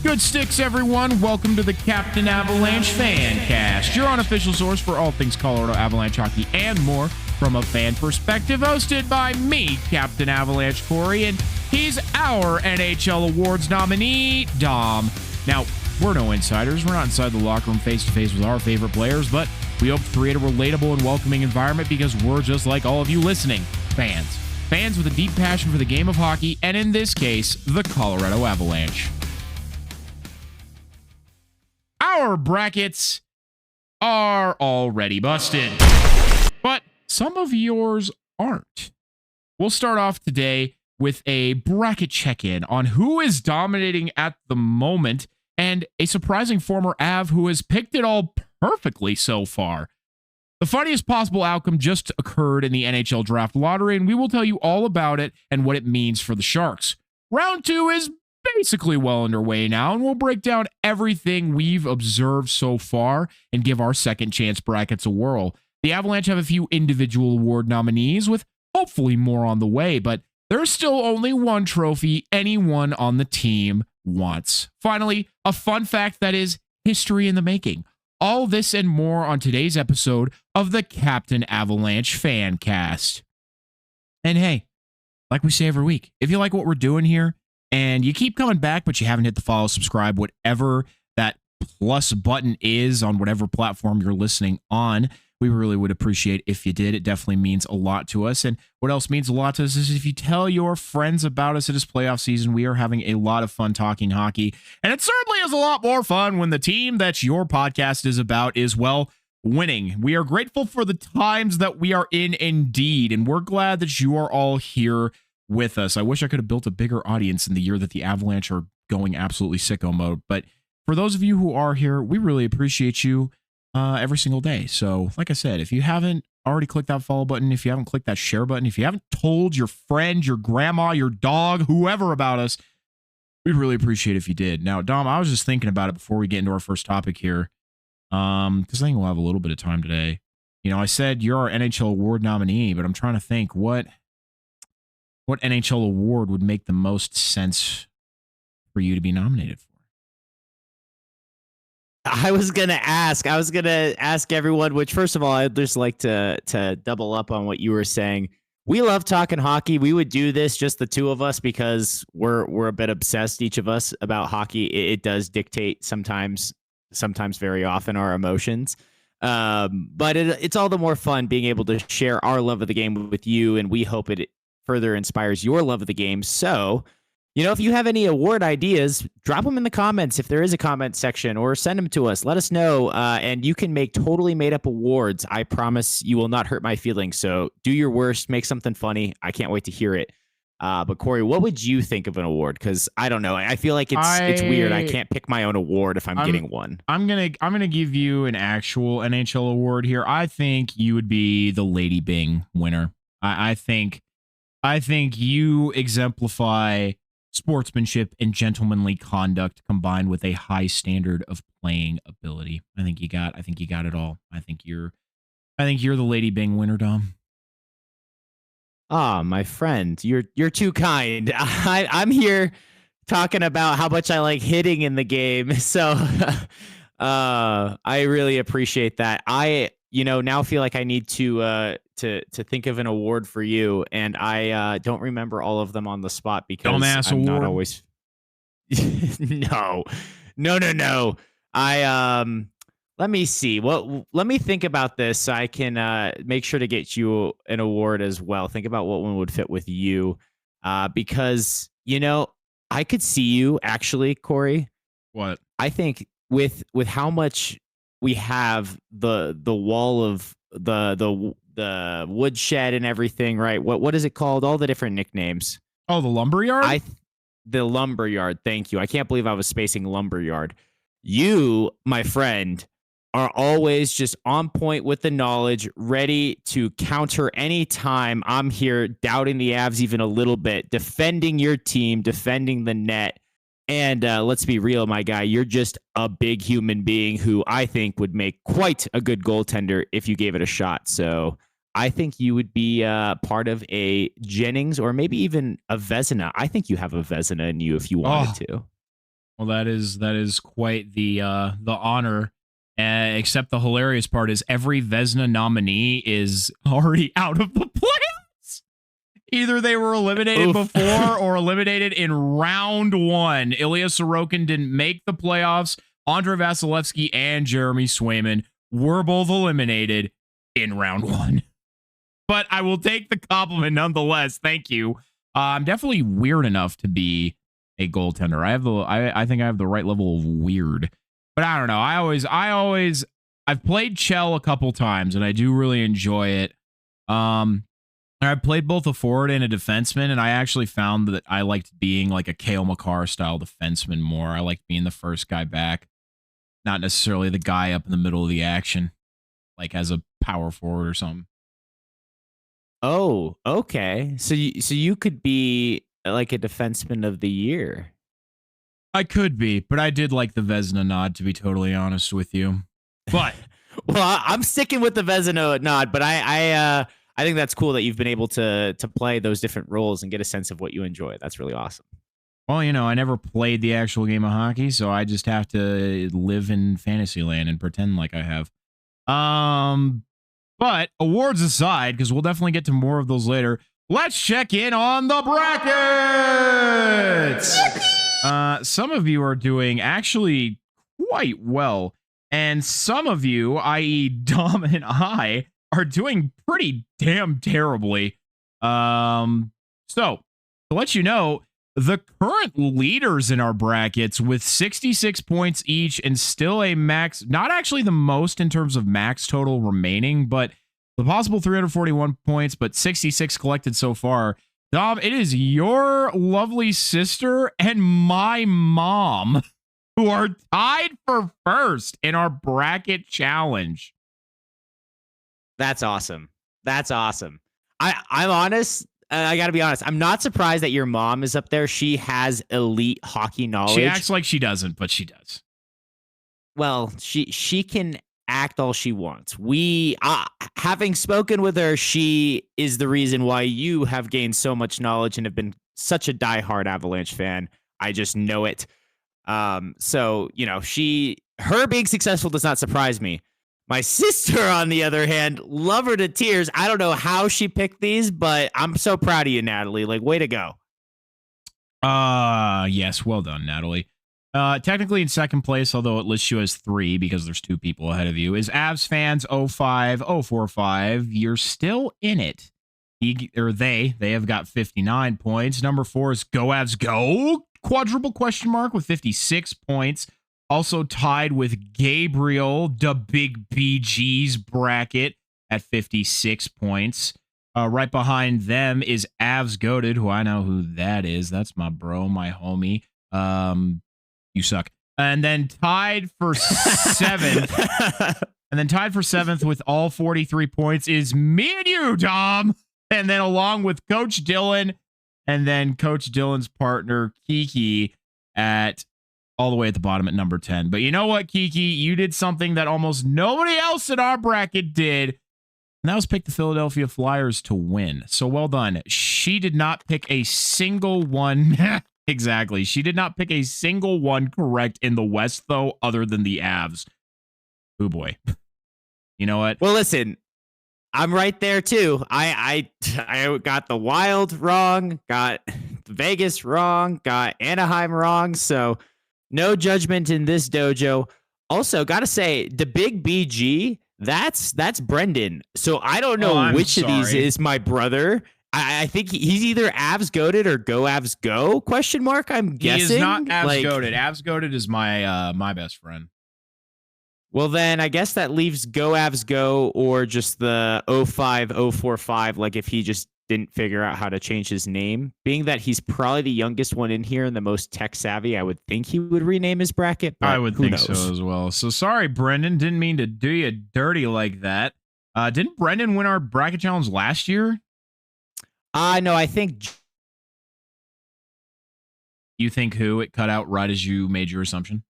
Good sticks, everyone. Welcome to the Captain Avalanche Fancast, your unofficial source for all things Colorado Avalanche hockey and more from a fan perspective, hosted by me, Captain Avalanche Corey, and he's our NHL Awards nominee, Dom. Now, we're no insiders. We're not inside the locker room face-to-face with our favorite players, but we hope to create a relatable and welcoming environment because we're just like all of you listening, fans. Fans with a deep passion for the game of hockey, and in this case, the Colorado Avalanche. Our brackets are already busted, but some of yours aren't. We'll start off today with a bracket check-in on who is dominating at the moment and a surprising former Av who has picked it all perfectly so far. The funniest possible outcome just occurred in the NHL Draft Lottery, and we will tell you all about it and what it means for the Sharks. Round 2 is basically well underway now, and we'll break down everything we've observed so far and give our second chance brackets a whirl. The Avalanche have a few individual award nominees, with hopefully more on the way, but there's still only one trophy anyone on the team wants. Finally, a fun fact that is history in the making. All this and more on today's episode of the Captain Avalanche Fancast. And hey, like we say every week, if you like what we're doing here, and you keep coming back, but you haven't hit the follow, subscribe, whatever that plus button is on whatever platform you're listening on, we really would appreciate if you did. It definitely means a lot to us. And what else means a lot to us is if you tell your friends about us. It is playoff season. We are having a lot of fun talking hockey. And it certainly is a lot more fun when the team that your podcast is about is, well, winning. We are grateful for the times that we are in indeed. And we're glad that you are all here with us. I wish I could have built a bigger audience in the year that the Avalanche are going absolutely sicko mode. But for those of you who are here, we really appreciate you every single day. So like I said, if you haven't already clicked that follow button, if you haven't clicked that share button, if you haven't told your friend, your grandma, your dog, whoever about us, we'd really appreciate it if you did. Now, Dom, I was just thinking about it before we get into our first topic here, because I think we'll have a little bit of time today. You know, I said you're our NHL award nominee, but I'm trying to think what NHL award would make the most sense for you to be nominated for? I was going to ask everyone, which first of all, I'd just like to double up on what you were saying. We love talking hockey. We would do this, just the two of us, because we're a bit obsessed, each of us, about hockey. It does dictate sometimes very often our emotions. But it's all the more fun being able to share our love of the game with you, and we hope it further inspires your love of the game. So, you know, if you have any award ideas, drop them in the comments if there is a comment section, or send them to us. Let us know, and you can make totally made up awards. I promise you will not hurt my feelings. So do your worst, make something funny. I can't wait to hear it. But Corey, what would you think of an award? Because I don't know. I feel like it's weird. I can't pick my own award if I'm getting one. I'm gonna give you an actual NHL award here. I think you would be the Lady Bing winner. I think you exemplify sportsmanship and gentlemanly conduct combined with a high standard of playing ability. I think you got it all. I think you're the Lady Bing winner, Dom. Ah, my friend, you're too kind. I'm here talking about how much I like hitting in the game. So I really appreciate that. I now feel like I need to think of an award for you, and I don't remember all of them on the spot because Dumbass I'm award. not always. No. Let me see. Let me think about this so I can make sure to get you an award as well. Think about what one would fit with you, because I could see you actually, Corey. What? I think with how much we have the wall of the woodshed and everything, right? What is it called? All the different nicknames. Oh, the lumberyard? The lumberyard. Thank you. I can't believe I was spacing lumberyard. You, my friend, are always just on point with the knowledge, ready to counter any time I'm here doubting the Avs even a little bit, defending your team, defending the net. And let's be real, my guy, you're just a big human being who I think would make quite a good goaltender if you gave it a shot. So I think you would be part of a Jennings or maybe even a Vezina. I think you have a Vezina in you if you wanted to. Well, that is quite the honor. Except the hilarious part is every Vesna nominee is already out of the playoffs. Either they were eliminated before or eliminated in round one. Ilya Sorokin didn't make the playoffs. Andrei Vasilevsky and Jeremy Swayman were both eliminated in round one. But I will take the compliment nonetheless. Thank you. I'm definitely weird enough to be a goaltender. I think I have the right level of weird. But I don't know. I've played Chell a couple times and I do really enjoy it. I played both a forward and a defenseman, and I actually found that I liked being like a Cale Makar style defenseman more. I liked being the first guy back, not necessarily the guy up in the middle of the action, like as a power forward or something. Oh, okay. So you could be like a defenseman of the year. I could be, but I did like the Vezina nod, to be totally honest with you. But well, I'm sticking with the Vezina nod, but I think that's cool that you've been able to play those different roles and get a sense of what you enjoy. That's really awesome. Well, I never played the actual game of hockey, so I just have to live in fantasy land and pretend like I have. But awards aside, because we'll definitely get to more of those later, let's check in on the brackets. Some of you are doing actually quite well, and some of you, i.e. Dom and I, are doing pretty damn terribly. So to let you know, the current leaders in our brackets with 66 points each and still a max, not actually the most in terms of max total remaining, but the possible 341 points, but 66 collected so far. Dom, it is your lovely sister and my mom who are tied for first in our bracket challenge. That's awesome. That's awesome. I'm honest. I got to be honest. I'm not surprised that your mom is up there. She has elite hockey knowledge. She acts like she doesn't, but she does. Well, she can act all she wants. We, having spoken with her, she is the reason why you have gained so much knowledge and have been such a diehard Avalanche fan. I just know it. So, her being successful does not surprise me. My sister, on the other hand, love her to tears. I don't know how she picked these, but I'm so proud of you, Natalie. Like, way to go. Yes, well done, Natalie. Technically in second place, although it lists you as 3 because there's 2 people ahead of you, is Avs fans 05045. You're still in it. They have got 59 points. Number 4 is Go Avs Go! Quadruple question mark with 56 points. Also tied with Gabriel, the Big BG's bracket at 56 points. Right behind them is Avs Goated, who I know who that is. That's my bro, my homie. You suck. And then tied for 7th. And then tied for 7th with all 43 points is me and you, Dom. And then along with Coach Dylan and then Coach Dylan's partner, Kiki, at all the way at the bottom at number 10. But you know what, Kiki? You did something that almost nobody else in our bracket did. And that was pick the Philadelphia Flyers to win. So well done. She did not pick a single one. Exactly. She did not pick a single one correct in the West, though, other than the Avs. Oh, boy. You know what? Well, listen, I'm right there, too. I got the Wild wrong, got Vegas wrong, got Anaheim wrong. So no judgment in this dojo. Also, got to say, the Big BG, that's Brendan. So I don't know which of these is my brother. I think he's either Avs Goated or Go Avs Go ? I'm guessing. He is not Avs Goated. Avs Goated is my best friend. Well, then I guess that leaves Go Avs Go or just the 05045. Like if he just didn't figure out how to change his name, being that he's probably the youngest one in here and the most tech savvy, I would think he would rename his bracket. But I would who think knows? so as well. So sorry, Brendan. Didn't mean to do you dirty like that. Didn't Brendan win our bracket challenge last year? No, I think. You think who? It cut out right as you made your assumption.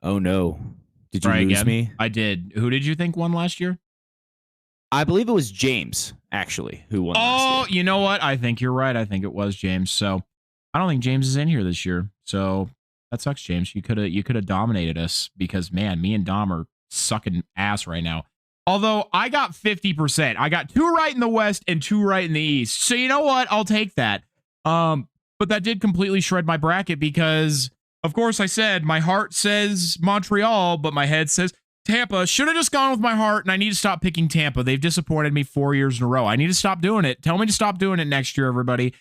Oh no! Did you lose me? I did. Who did you think won last year? I believe it was James, actually, who won last year. You know what? I think you're right. I think it was James. So I don't think James is in here this year. So that sucks, James. You could have dominated us because, man, me and Dom are sucking ass right now. Although I got 50%. I got 2 right in the West and 2 right in the East. So you know what? I'll take that. But that did completely shred my bracket because, of course, I said my heart says Montreal, but my head says Tampa. Should have just gone with my heart, and I need to stop picking Tampa. They've disappointed me 4 years in a row. I need to stop doing it. Tell me to stop doing it next year, everybody.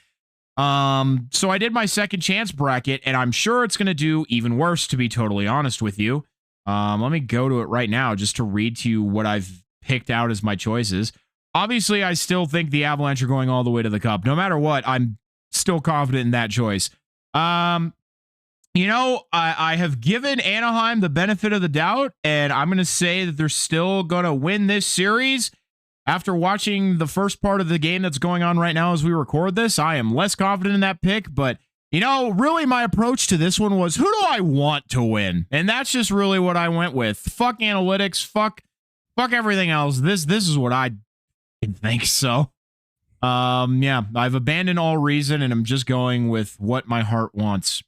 So I did my second chance bracket, and I'm sure it's going to do even worse, to be totally honest with you. Let me go to it right now just to read to you what I've picked out as my choices. Obviously, I still think the Avalanche are going all the way to the Cup. No matter what, I'm still confident in that choice. You know, I have given Anaheim the benefit of the doubt, and I'm going to say that they're still going to win this series. After watching the first part of the game that's going on right now as we record this, I am less confident in that pick, but you know, really my approach to this one was, who do I want to win? And that's just really what I went with. Fuck analytics, fuck everything else. This is what I think. So, yeah, I've abandoned all reason and I'm just going with what my heart wants.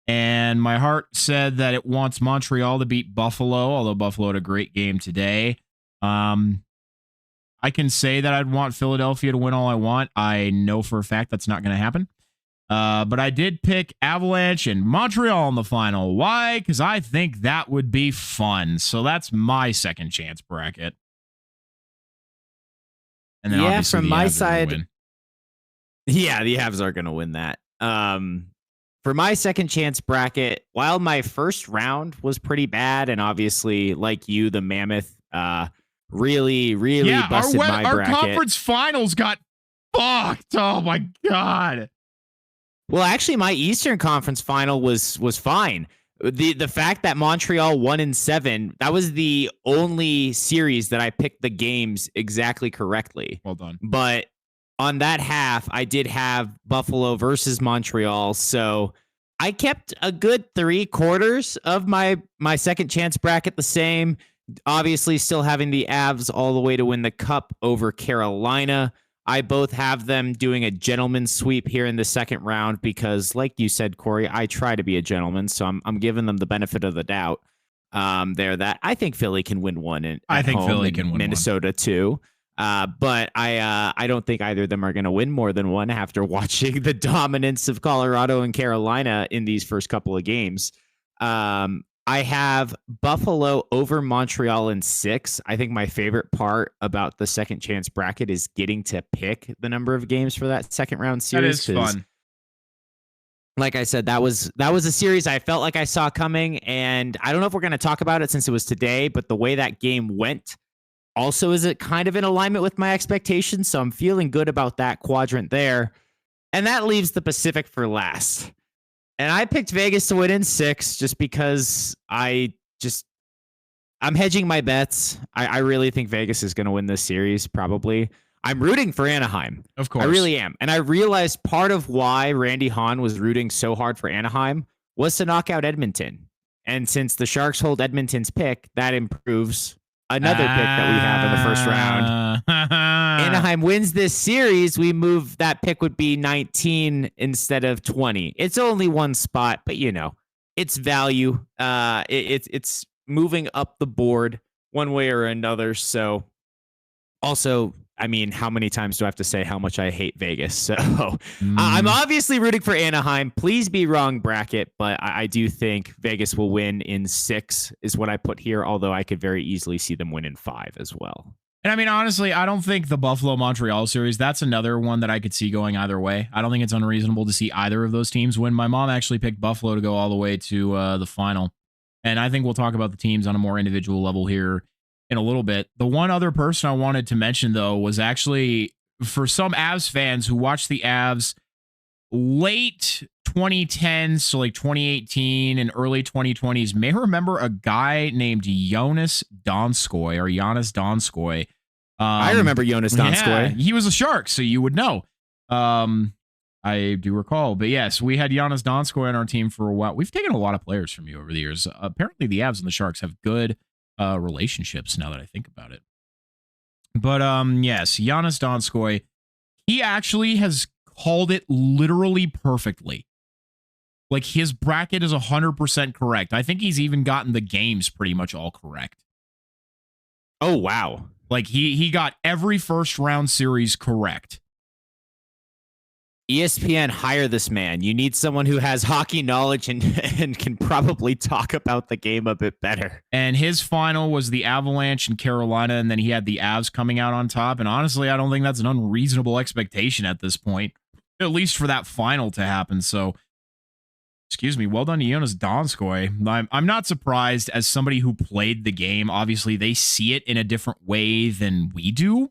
And my heart said that it wants Montreal to beat Buffalo, although Buffalo had a great game today. I can say that I'd want Philadelphia to win all I want. I know for a fact that's not going to happen. But I did pick Avalanche and Montreal in the final. Why? Because I think that would be fun. So that's my second chance bracket. And then yeah, from my side, yeah, the Avs are going to win that. For my second chance bracket, while my first round was pretty bad, and obviously, like you, the Mammoth, really busted my bracket. Our conference finals got fucked. Oh my God. Well, actually, my Eastern Conference final was fine. The fact that Montreal won in 7, that was the only series that I picked the games exactly correctly. Well done. But on that half, I did have Buffalo versus Montreal, so I kept a good 3/4 of my second chance bracket the same. Obviously, still having the Avs all the way to win the Cup over Carolina. I both have them doing a gentleman's sweep here in the second round because, like you said, Corey, I try to be a gentleman, so I'm giving them the benefit of the doubt. That I think Philly can win one, and I think Philly can win Minnesota too. But I don't think either of them are going to win more than one after watching the dominance of Colorado and Carolina in these first couple of games. I have Buffalo over Montreal in 6. I think my favorite part about the second chance bracket is getting to pick the number of games for that second round series. That is fun. Like I said, that was a series I felt like I saw coming, and I don't know if we're going to talk about it since it was today, but the way that game went also is it kind of in alignment with my expectations, so I'm feeling good about that quadrant there. And that leaves the Pacific for last. And I picked Vegas to win in 6 just because I'm hedging my bets. I really think Vegas is going to win this series, probably. I'm rooting for Anaheim. Of course. I really am. And I realized part of why Randy Hahn was rooting so hard for Anaheim was to knock out Edmonton. And since the Sharks hold Edmonton's pick, that improves another pick that we have in the first round. Anaheim wins this series, we move, that pick would be 19 instead of 20. It's only one spot, but you know, it's value. It's moving up the board one way or another. So also, I mean, how many times do I have to say how much I hate Vegas? So I'm obviously rooting for Anaheim. Please be wrong, bracket, but I do think Vegas will win in 6 is what I put here, although I could very easily see them win in 5 as well. And I mean, honestly, I don't think the Buffalo-Montreal series, that's another one that I could see going either way. I don't think it's unreasonable to see either of those teams win. My mom actually picked Buffalo to go all the way to the final. And I think we'll talk about the teams on a more individual level here in a little bit. The one other person I wanted to mention, though, was actually for some Avs fans who watched the Avs late 2010s, so like 2018 and early 2020s, may remember a guy named Jonas Donskoy. I remember Jonas Donskoy. Yeah, he was a Shark, so you would know. I do recall. But yes, we had Jonas Donskoy on our team for a while. We've taken a lot of players from you over the years. Apparently, the Avs and the Sharks have good relationships now that I think about it. But yes, Jonas Donskoy, he actually has called it literally perfectly. Like, his bracket is 100% correct. I think he's even gotten the games pretty much all correct. Oh, wow. Like, he got every first round series correct. ESPN, hire this man. You need someone who has hockey knowledge and can probably talk about the game a bit better. And his final was the Avalanche in Carolina, and then he had the Avs coming out on top. And honestly, I don't think that's an unreasonable expectation at this point, at least for that final to happen. So, excuse me, well done to Jonas Donskoy. I'm not surprised as somebody who played the game. Obviously, they see it in a different way than we do.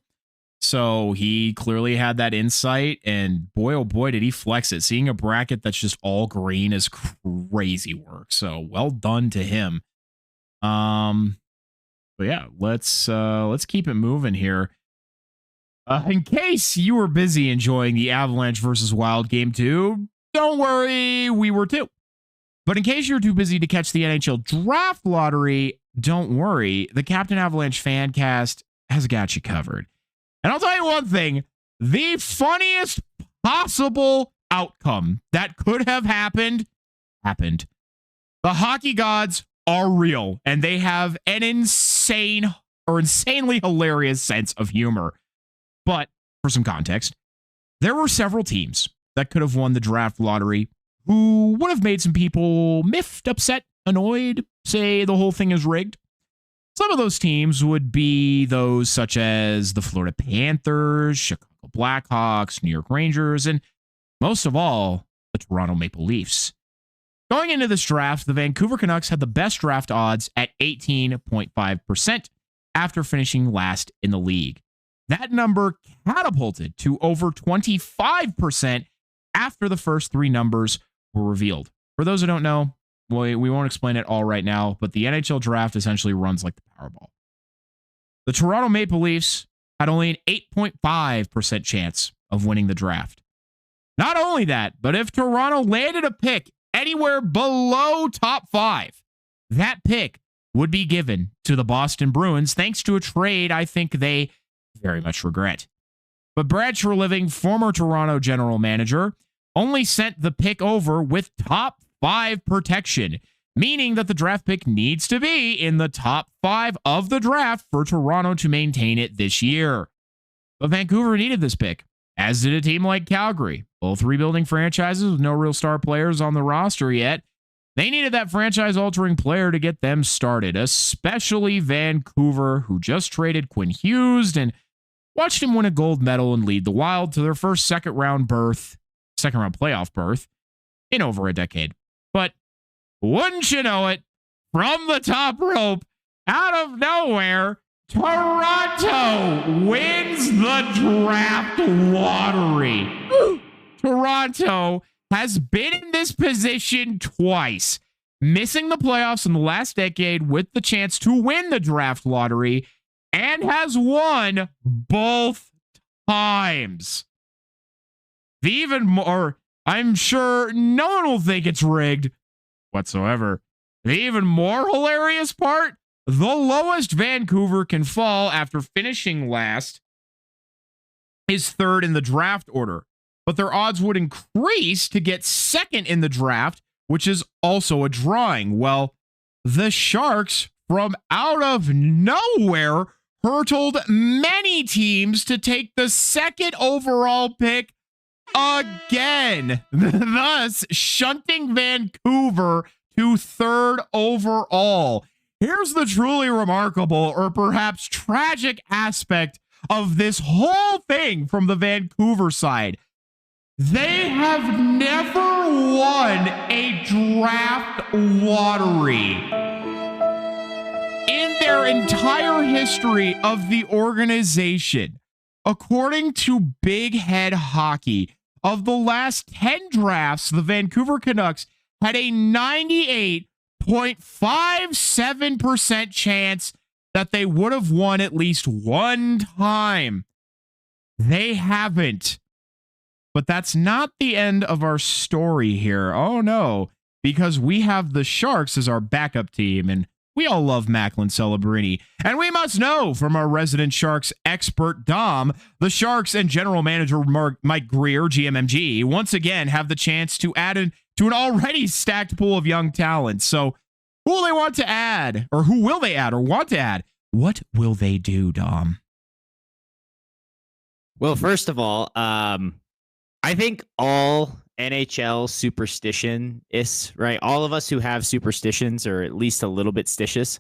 So he clearly had that insight, and boy, oh boy, did he flex it. Seeing a bracket that's just all green is crazy work. So well done to him. But yeah, let's keep it moving here. In case you were busy enjoying the Avalanche versus Wild game 2, don't worry, we were too. But in case you're too busy to catch the NHL draft lottery, don't worry, the Captain Avalanche Fancast has got you covered. And I'll tell you one thing, the funniest possible outcome that could have happened. The hockey gods are real, and they have an insanely hilarious sense of humor. But for some context, there were several teams that could have won the draft lottery who would have made some people miffed, upset, annoyed, say the whole thing is rigged. Some of those teams would be those such as the Florida Panthers, Chicago Blackhawks, New York Rangers, and most of all, the Toronto Maple Leafs. Going into this draft, the Vancouver Canucks had the best draft odds at 18.5% after finishing last in the league. That number catapulted to over 25% after the first three numbers were revealed. For those who don't know, we won't explain it all right now, but the NHL draft essentially runs like the Powerball. The Toronto Maple Leafs had only an 8.5% chance of winning the draft. Not only that, but if Toronto landed a pick anywhere below top 5, that pick would be given to the Boston Bruins thanks to a trade I think they very much regret. But Brad Treliving, former Toronto general manager, only sent the pick over with top 5 protection, meaning that the draft pick needs to be in the top 5 of the draft for Toronto to maintain it this year. But Vancouver needed this pick, as did a team like Calgary, both rebuilding franchises with no real star players on the roster yet. They needed that franchise-altering player to get them started, especially Vancouver, who just traded Quinn Hughes and watched him win a gold medal and lead the Wild to their first second-round playoff berth in over a decade. But wouldn't you know it, from the top rope, out of nowhere, Toronto wins the draft lottery. Toronto has been in this position twice, missing the playoffs in the last decade with the chance to win the draft lottery, and has won both times. The even more, I'm sure no one will think it's rigged whatsoever. The even more hilarious part, the lowest Vancouver can fall after finishing last is third in the draft order. But their odds would increase to get second in the draft, which is also a drawing. Well, the Sharks, from out of nowhere, hurtled many teams to take the second overall pick again, thus shunting Vancouver to third overall. Here's the truly remarkable, or perhaps tragic aspect of this whole thing from the Vancouver side. They have never won a draft lottery in their entire history of the organization. According to Big Head Hockey, of the last 10 drafts, the Vancouver Canucks had a 98.57% chance that they would have won at least one time. They haven't. But that's not the end of our story here. Oh no, because we have the Sharks as our backup team, and we all love Macklin Celebrini. And we must know from our resident Sharks expert, Dom, the Sharks and general manager Mike Greer, GMMG, once again have the chance to add an to an already stacked pool of young talent. So who will they want to add, or who will they add or want to add? What will they do, Dom? Well, first of all, I think all NHL superstition is right. All of us who have superstitions, or at least a little bit stitious,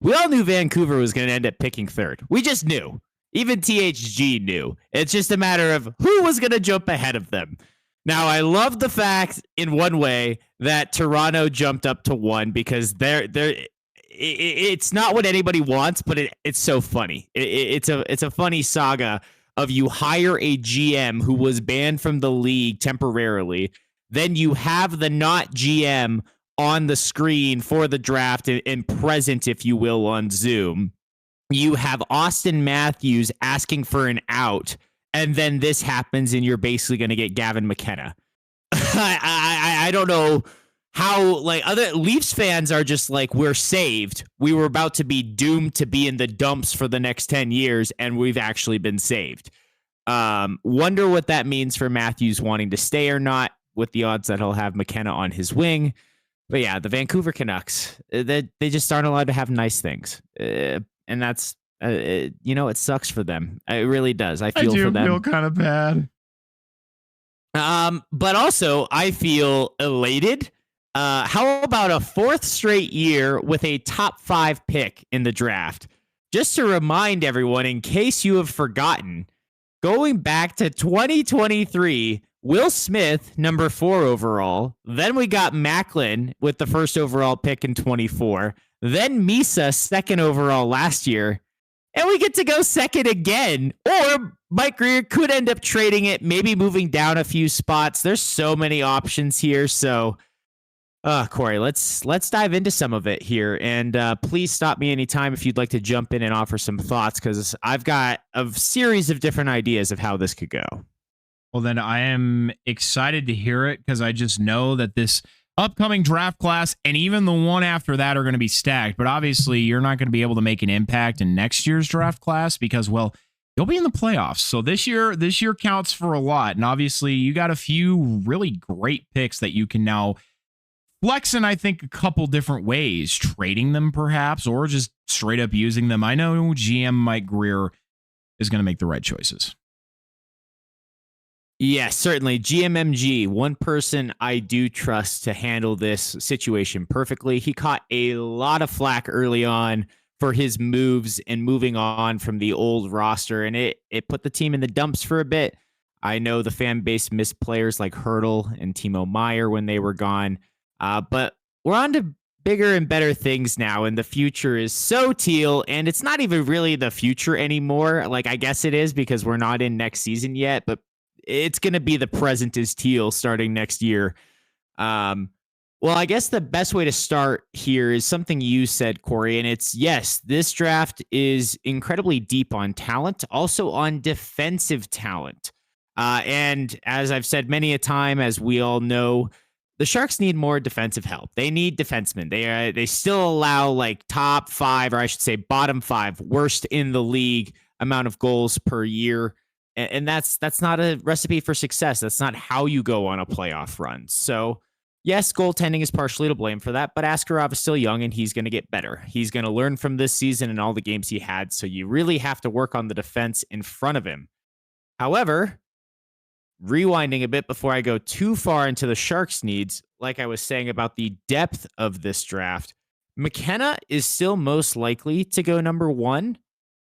we all knew Vancouver was going to end up picking third. We just knew. Even THG knew. It's just a matter of who was going to jump ahead of them. Now, I love the fact in one way that Toronto jumped up to 1 because it's not what anybody wants, but it's so funny. It's a funny saga of you hire a GM who was banned from the league temporarily, then you have the not GM on the screen for the draft and present, if you will, on Zoom. You have Austin Matthews asking for an out, and then this happens, and you're basically going to get Gavin McKenna. I don't know how, like, other Leafs fans are just like, we're saved. We were about to be doomed to be in the dumps for the next 10 years, and we've actually been saved. Wonder what that means for Matthews wanting to stay or not, with the odds that he'll have McKenna on his wing. But yeah, the Vancouver Canucks, they just aren't allowed to have nice things. And that's, it sucks for them. It really does. I feel for them. I do feel kind of bad. But also, I feel elated. How about a 4th straight year with a top 5 pick in the draft? Just to remind everyone, in case you have forgotten, going back to 2023, Will Smith, number 4 overall. Then we got MacLeod with the 1st overall pick in 24. Then Misa, 2nd overall last year. And we get to go 2nd again. Or Mike Greer could end up trading it, maybe moving down a few spots. There's so many options here. So, Corey, let's dive into some of it here. And please stop me anytime if you'd like to jump in and offer some thoughts, because I've got a series of different ideas of how this could go. Well, then I am excited to hear it, because I just know that this upcoming draft class and even the one after that are going to be stacked. But obviously, you're not going to be able to make an impact in next year's draft class because, well, you'll be in the playoffs. So this year counts for a lot. And obviously, you got a few really great picks that you can now flex in, I think, a couple different ways, trading them perhaps, or just straight up using them. I know GM Mike Greer is going to make the right choices. Yes, certainly. GMMG, one person I do trust to handle this situation perfectly. He caught a lot of flack early on for his moves and moving on from the old roster, and it put the team in the dumps for a bit. I know the fan base missed players like Hurdle and Timo Meier when they were gone, but we're on to bigger and better things now, and the future is so teal, and it's not even really the future anymore. Like, I guess it is because we're not in next season yet, but it's going to be the present is teal starting next year. Well, I guess the best way to start here is something you said, Corey, and it's, yes, this draft is incredibly deep on talent, also on defensive talent. And as I've said many a time, as we all know, the Sharks need more defensive help. They need defensemen. They still allow like top 5, or I should say bottom 5, worst in the league amount of goals per year. And that's not a recipe for success. That's not how you go on a playoff run. So, yes, goaltending is partially to blame for that, but Askarov is still young and he's going to get better. He's going to learn from this season and all the games he had. So you really have to work on the defense in front of him. However, rewinding a bit before I go too far into the Sharks' needs, like I was saying about the depth of this draft, McKenna is still most likely to go number 1,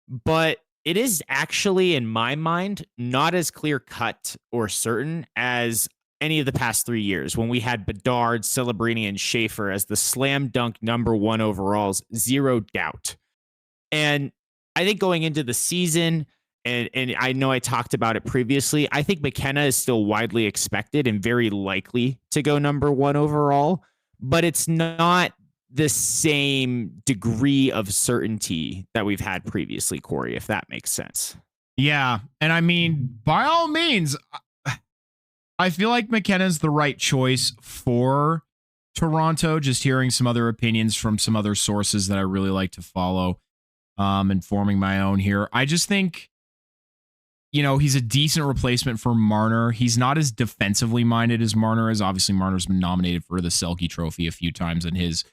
but it is actually, in my mind, not as clear-cut or certain as any of the past 3 years when we had Bedard, Celebrini, and Schaefer as the slam dunk number 1 overalls, zero doubt. And I think going into the season, and I know I talked about it previously, I think McKenna is still widely expected and very likely to go number 1 overall, but it's not the same degree of certainty that we've had previously, Corey, if that makes sense. Yeah. And I mean, by all means, I feel like McKenna's the right choice for Toronto. Just hearing some other opinions from some other sources that I really like to follow, and forming my own here. I just think, he's a decent replacement for Marner. He's not as defensively minded as Marner is. Obviously, Marner's been nominated for the Selke Trophy a few times in his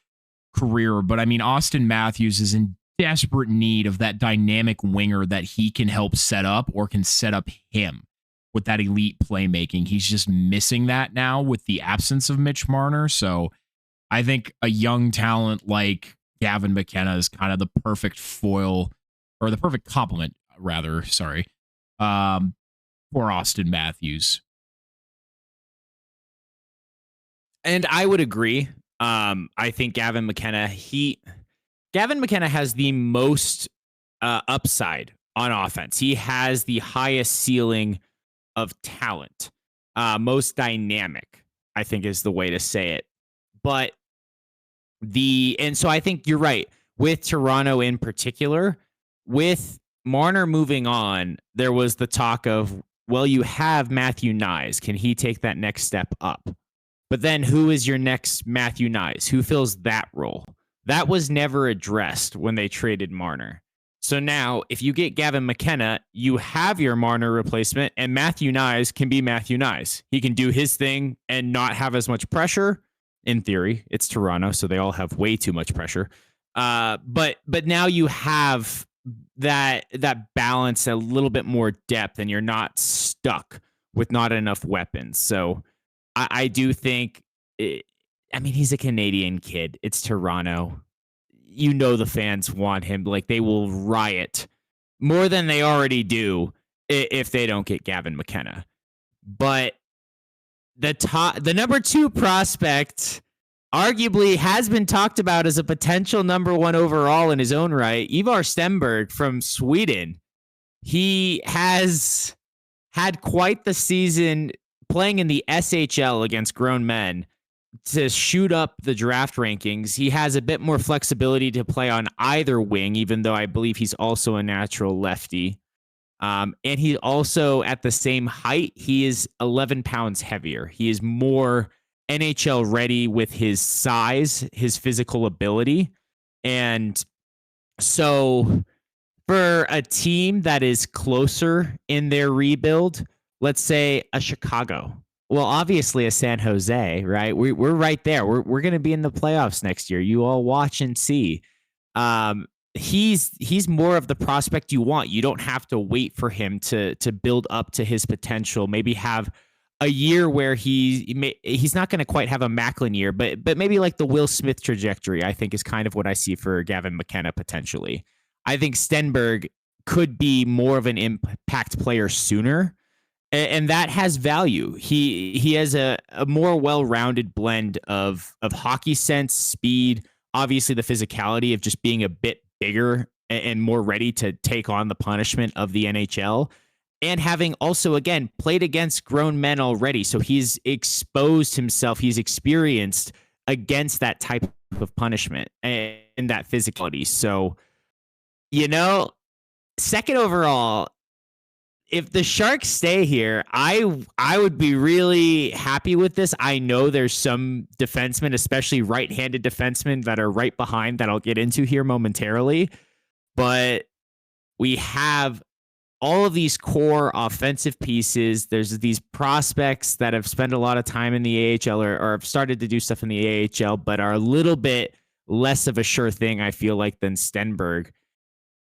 career. But I mean, Austin Matthews is in desperate need of that dynamic winger that he can help set up or can set up him with that elite playmaking. He's just missing that now with the absence of Mitch Marner. So I think a young talent like Gavin McKenna is kind of the perfect foil, or the perfect complement, rather, sorry, for Austin Matthews. And I would agree. I think Gavin McKenna has the most upside on offense. He has the highest ceiling of talent, most dynamic, I think is the way to say it. But so I think you're right with Toronto in particular. With Marner moving on, there was the talk of, well, you have Matthew Nyes. Can he take that next step up? But then who is your next Matthew Nyes? Who fills that role? That was never addressed when they traded Marner. So now, if you get Gavin McKenna, you have your Marner replacement, and Matthew Nyes can be Matthew Nyes. He can do his thing and not have as much pressure. In theory, it's Toronto, so they all have way too much pressure. But now you have that balance, a little bit more depth, and you're not stuck with not enough weapons. So I do think, he's a Canadian kid. It's Toronto. The fans want him. Like, they will riot more than they already do if they don't get Gavin McKenna. But the number 2 prospect arguably has been talked about as a potential number 1 overall in his own right. Ivar Stenberg from Sweden. He has had quite the season playing in the SHL against grown men to shoot up the draft rankings. He has a bit more flexibility to play on either wing, even though I believe he's also a natural lefty. And he also, at the same height, he is 11 pounds heavier. He is more NHL ready with his size, his physical ability. And so for a team that is closer in their rebuild, let's say a Chicago, well, obviously a San Jose, right? We're right there. We're going to be in the playoffs next year. You all watch and see. He's more of the prospect you want. You don't have to wait for him to build up to his potential. Maybe have a year where he's not going to quite have a MacLeod year, but maybe like the Will Smith trajectory, I think, is kind of what I see for Gavin McKenna potentially. I think Stenberg could be more of an impact player sooner, and that has value. He has a more well-rounded blend of hockey sense, speed, obviously the physicality of just being a bit bigger and more ready to take on the punishment of the NHL, and having also, again, played against grown men already. So he's exposed himself, he's experienced against that type of punishment and that physicality. So, second overall, if the Sharks stay here, I would be really happy with this. I know there's some defensemen, especially right-handed defensemen, that are right behind that I'll get into here momentarily. But we have all of these core offensive pieces. There's these prospects that have spent a lot of time in the AHL or have started to do stuff in the AHL, but are a little bit less of a sure thing, I feel like, than Stenberg.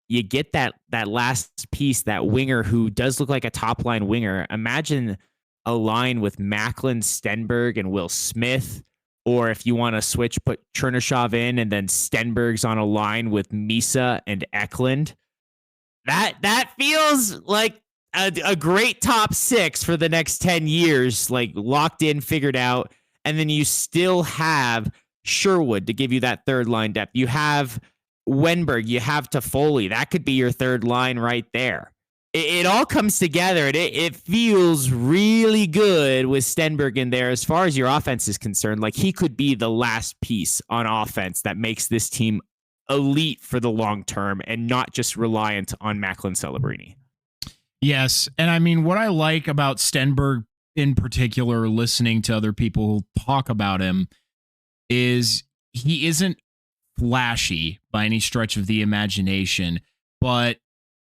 You get that last piece, that winger who does look like a top line winger. Imagine a line with MacLeod, Stenberg, and Will Smith. Or if you want to switch, put Chernyshov in, and then Stenberg's on a line with Misa and Eklund. That feels like a great top 6 for the next 10 years, like locked in, figured out. And then you still have Sherwood to give you that third line depth. You have Wenberg, you have Toffoli. That could be your third line right there. It all comes together, and it feels really good with Stenberg in there as far as your offense is concerned. Like, he could be the last piece on offense that makes this team elite for the long term and not just reliant on MacLeod Celebrini. Yes, and I mean, what I like about Stenberg in particular, listening to other people talk about him, is he isn't flashy by any stretch of the imagination, but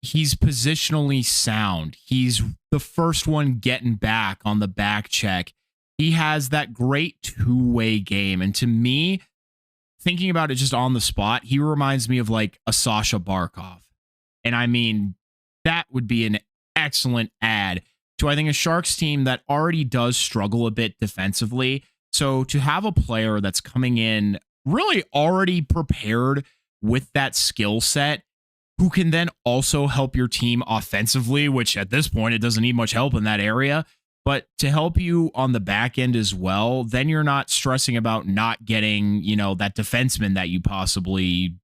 he's positionally sound. He's the first one getting back on the back check. He has that great two-way game. And to me, thinking about it just on the spot, he reminds me of like a Sasha Barkov. And I mean, that would be an excellent add to, I think, a Sharks team that already does struggle a bit defensively. So to have a player that's coming in really already prepared with that skill set, who can then also help your team offensively, which at this point, it doesn't need much help in that area, but to help you on the back end as well, then you're not stressing about not getting, that defenseman that you possibly,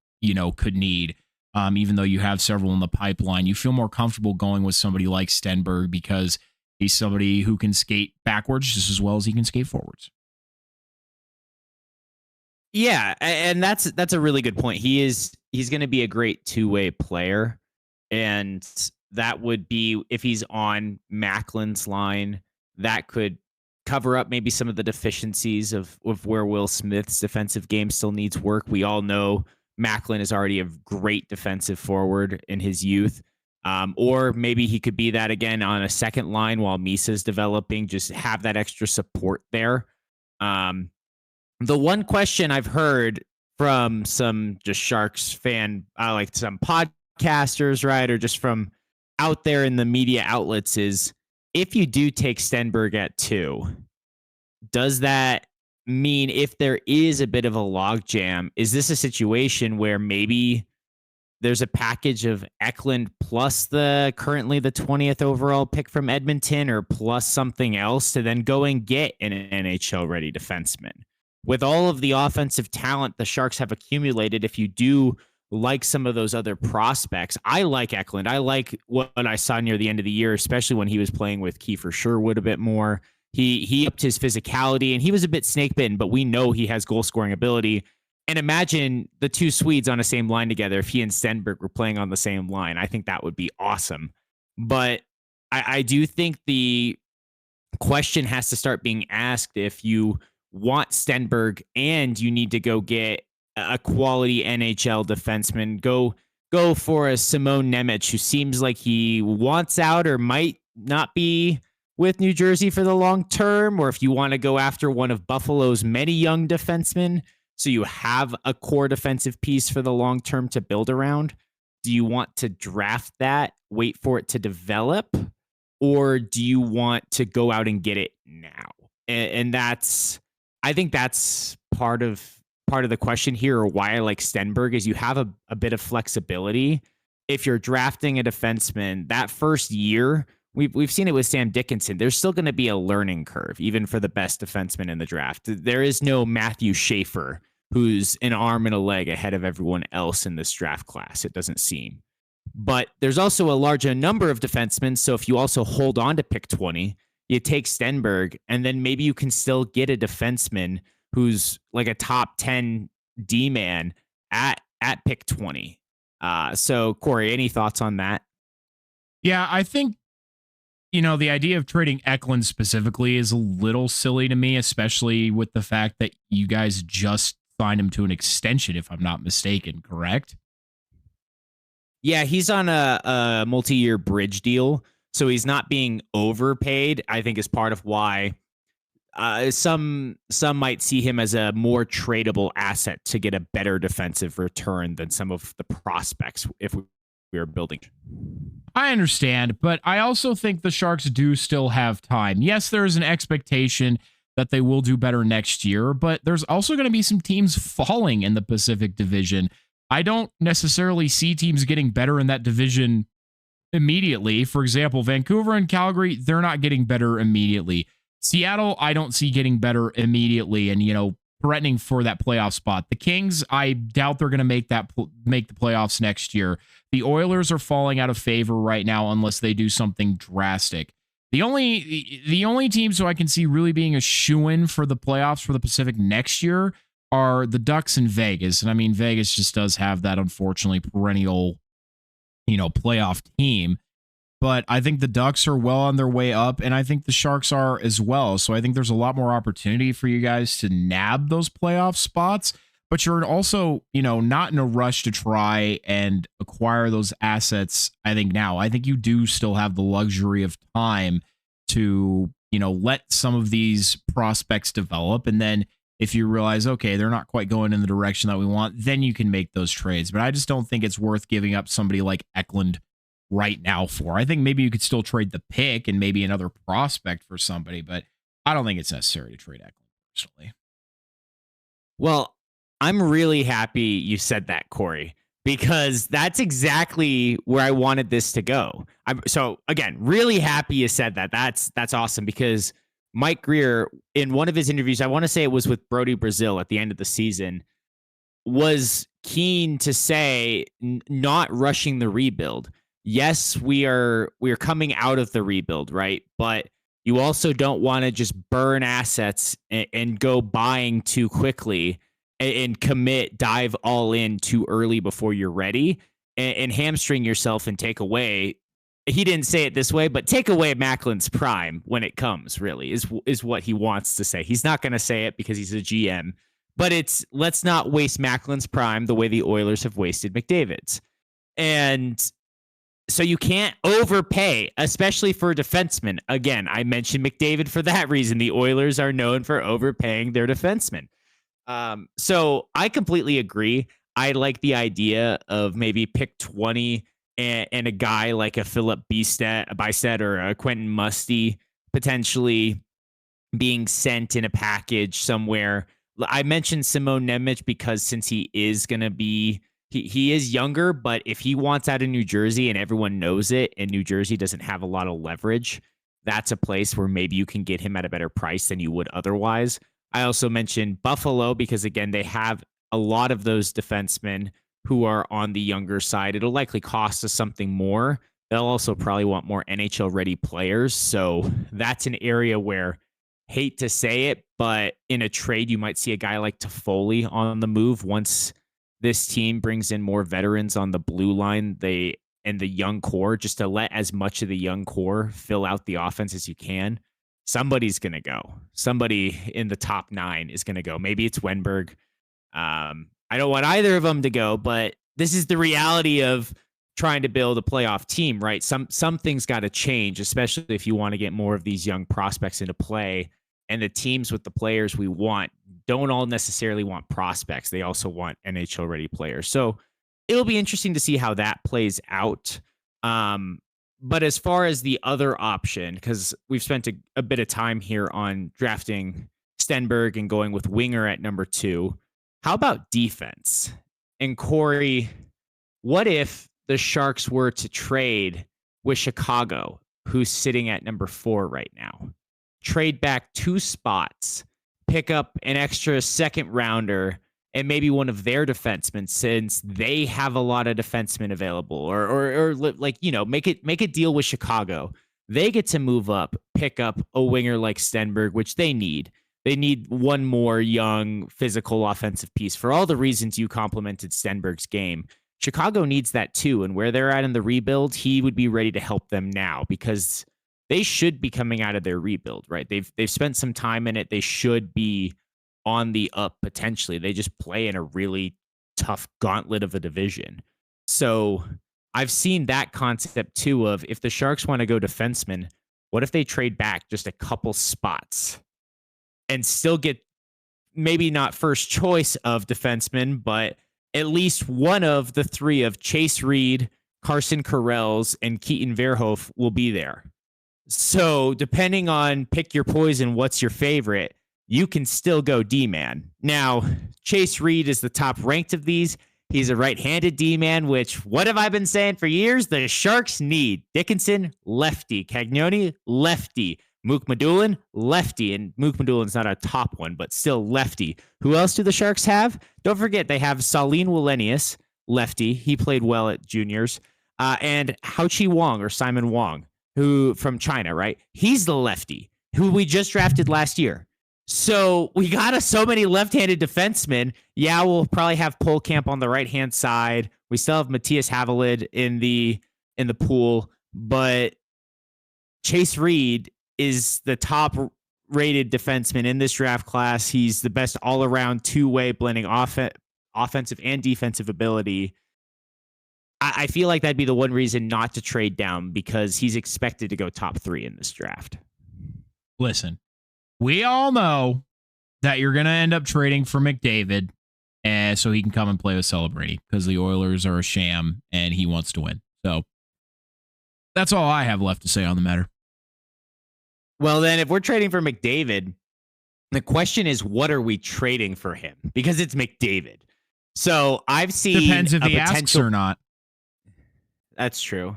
could need. Even though you have several in the pipeline, you feel more comfortable going with somebody like Stenberg because he's somebody who can skate backwards just as well as he can skate forwards. Yeah, and that's a really good point. He's going to be a great two-way player, and that would be if he's on Macklin's line, that could cover up maybe some of the deficiencies of where Will Smith's defensive game still needs work. We all know Macklin is already a great defensive forward in his youth. Or maybe he could be that again on a second line while Misa's developing, just have that extra support there. The one question I've heard from some just Sharks fan, like some podcasters, right, or just from out there in the media outlets is, if you do take Stenberg at 2, does that mean if there is a bit of a logjam, is this a situation where maybe there's a package of Eklund plus currently the 20th overall pick from Edmonton, or plus something else to then go and get an NHL ready defenseman? With all of the offensive talent the Sharks have accumulated, if you do like some of those other prospects, I like Eklund. I like what I saw near the end of the year, especially when he was playing with Kiefer Sherwood a bit more. He upped his physicality, and he was a bit snake bitten, but we know he has goal scoring ability. And imagine the two Swedes on the same line together. If he and Stenberg were playing on the same line, I think that would be awesome. But I do think the question has to start being asked, if you want Stenberg and you need to go get a quality NHL defenseman, go for a Simone Nemec, who seems like he wants out or might not be with New Jersey for the long term, or if you want to go after one of Buffalo's many young defensemen, so you have a core defensive piece for the long term to build around. Do you want to draft that, wait for it to develop, or do you want to go out and get it now? And I think that's part of the question here, or why I like Stenberg, is you have a bit of flexibility. If you're drafting a defenseman that first year, we've seen it with Sam Dickinson, there's still going to be a learning curve, even for the best defenseman in the draft. There is no Matthew Schaefer who's an arm and a leg ahead of everyone else in this draft class, it doesn't seem. But there's also a larger number of defensemen, so if you also hold on to pick 20, you take Stenberg, and then maybe you can still get a defenseman who's like a top 10 D-man at pick 20. So, Corey, any thoughts on that? Yeah, I think, the idea of trading Eklund specifically is a little silly to me, especially with the fact that you guys just signed him to an extension, if I'm not mistaken, correct? Yeah, he's on a multi-year bridge deal, so he's not being overpaid, I think is part of why some might see him as a more tradable asset to get a better defensive return than some of the prospects if we are building. I understand, but I also think the Sharks do still have time. Yes, there is an expectation that they will do better next year, but there's also going to be some teams falling in the Pacific Division. I don't necessarily see teams getting better in that division immediately. For example, Vancouver and Calgary, they're not getting better immediately. Seattle, I don't see getting better immediately and, threatening for that playoff spot. The Kings, I doubt they're going to make the playoffs next year. The Oilers are falling out of favor right now unless they do something drastic. The only teams who I can see really being a shoo-in for the playoffs for the Pacific next year are the Ducks and Vegas. And I mean, Vegas just does have that, unfortunately, perennial, playoff team. But I think the Ducks are well on their way up, and I think the Sharks are as well. So I think there's a lot more opportunity for you guys to nab those playoff spots. but you're also, not in a rush to try and acquire those assets. I think you do still have the luxury of time to, let some of these prospects develop. And then if you realize, okay, they're not quite going in the direction that we want, then you can make those trades. But I just don't think it's worth giving up somebody like Eklund right now for. I think maybe you could still trade the pick and maybe another prospect for somebody, but I don't think it's necessary to trade Eklund personally. Well, I'm really happy you said that, Corey, because that's exactly where I wanted this to go. So again, really happy you said that. That's awesome, because Mike Greer, in one of his interviews, I want to say it was with Brody Brazil at the end of the season, was keen to say not rushing the rebuild. Yes, we're coming out of the rebuild, right? But you also don't want to just burn assets and go buying too quickly and dive all in too early before you're ready and hamstring yourself and take away. He didn't say it this way, but take away Macklin's prime when it comes, really, is what he wants to say. He's not going to say it because he's a GM, but it's, let's not waste Macklin's prime the way the Oilers have wasted McDavid's. And so you can't overpay, especially for a defenseman. Again, I mentioned McDavid for that reason. The Oilers are known for overpaying their defensemen. So I completely agree. I like the idea of maybe pick 20 and a guy like a Philip Bystedt or a Quentin Musty potentially being sent in a package somewhere. I mentioned Simone Nemec because since he is going to be, he is younger, but if he wants out of New Jersey and everyone knows it and New Jersey doesn't have a lot of leverage, that's a place where maybe you can get him at a better price than you would otherwise. I also mentioned Buffalo because, again, they have a lot of those defensemen who are on the younger side. It'll likely cost us something more. They'll also probably want more NHL-ready players. So that's an area where, hate to say it, but in a trade, you might see a guy like Toffoli on the move once this team brings in more veterans on the blue line and the young core, just to let as much of the young core fill out the offense as you can. Somebody's going to go. Somebody in the top 9 is going to go. Maybe it's Wenberg. I don't want either of them to go, but this is the reality of trying to build a playoff team, right? Some things got to change, especially if you want to get more of these young prospects into play. And the teams with the players we want don't all necessarily want prospects. They also want NHL-ready players. So it'll be interesting to see how that plays out. But as far as the other option, because we've spent a bit of time here on drafting Stenberg and going with winger at number 2, how about defense? And Corey, what if the Sharks were to trade with Chicago, who's sitting at number 4 right now? Trade back 2 spots, pick up an extra second rounder, and maybe one of their defensemen, since they have a lot of defensemen available, or like, make a deal with Chicago. They get to move up, pick up a winger like Stenberg, which they need. They need one more young, physical, offensive piece for all the reasons you complimented Stenberg's game. Chicago needs that too, and where they're at in the rebuild, he would be ready to help them now because they should be coming out of their rebuild, right? They've spent some time in it. They should be on the up potentially. They just play in a really tough gauntlet of a division. So I've seen that concept too of, if the Sharks want to go defenseman, what if they trade back just a couple spots and still get maybe not first choice of defenseman, but at least one of the 3 of Chase Reed, Carson Carrells, and Keaton Verhoef will be there. So depending on pick your poison, what's your favorite, you can still go D-man. Now, Chase Reed is the top ranked of these. He's a right-handed D-man, which, what have I been saying for years? The Sharks need. Dickinson, lefty. Cagnoni, lefty. Mook Madulin, lefty. And Mook Madulin's not a top one, but still lefty. Who else do the Sharks have? Don't forget, they have Salim Wallenius, lefty. He played well at juniors. And Haochi Wong, or Simon Wong, who from China, right? He's the lefty, who we just drafted last year. So we got so many left-handed defensemen. Yeah, we'll probably have Polkamp on the right-hand side. We still have Matthias Havelid in the pool, but Chase Reed is the top rated defenseman in this draft class. He's the best all-around two-way blending offensive and defensive ability. I feel like that'd be the one reason not to trade down, because he's expected to go top 3 in this draft. Listen, we all know that you're going to end up trading for McDavid so he can come and play with Celebrini, because the Oilers are a sham and he wants to win. So that's all I have left to say on the matter. Well, then if we're trading for McDavid, the question is, what are we trading for him? Because it's McDavid. So I've seen... Depends if he asks or not. That's true.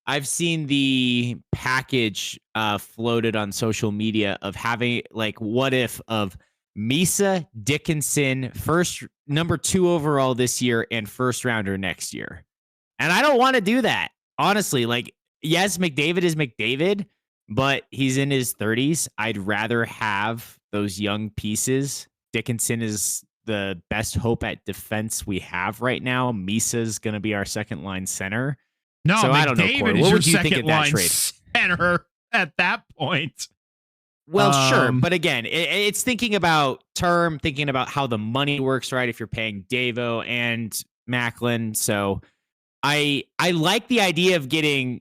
I've seen the package floated on social media of having, like, what if of Misa, Dickinson, number 2 overall this year and first rounder next year. And I don't want to do that. Honestly, like, yes, McDavid is McDavid, but he's in his 30s. I'd rather have those young pieces. Dickinson is the best hope at defense we have right now. Misa's going to be our second line center. No, so I don't know, McDavid Corey. is What your would you think second of that line trade? center at that point. Well, sure. But again, it's thinking about term, thinking about how the money works, right? If you're paying Davo and Macklin. So I like the idea of getting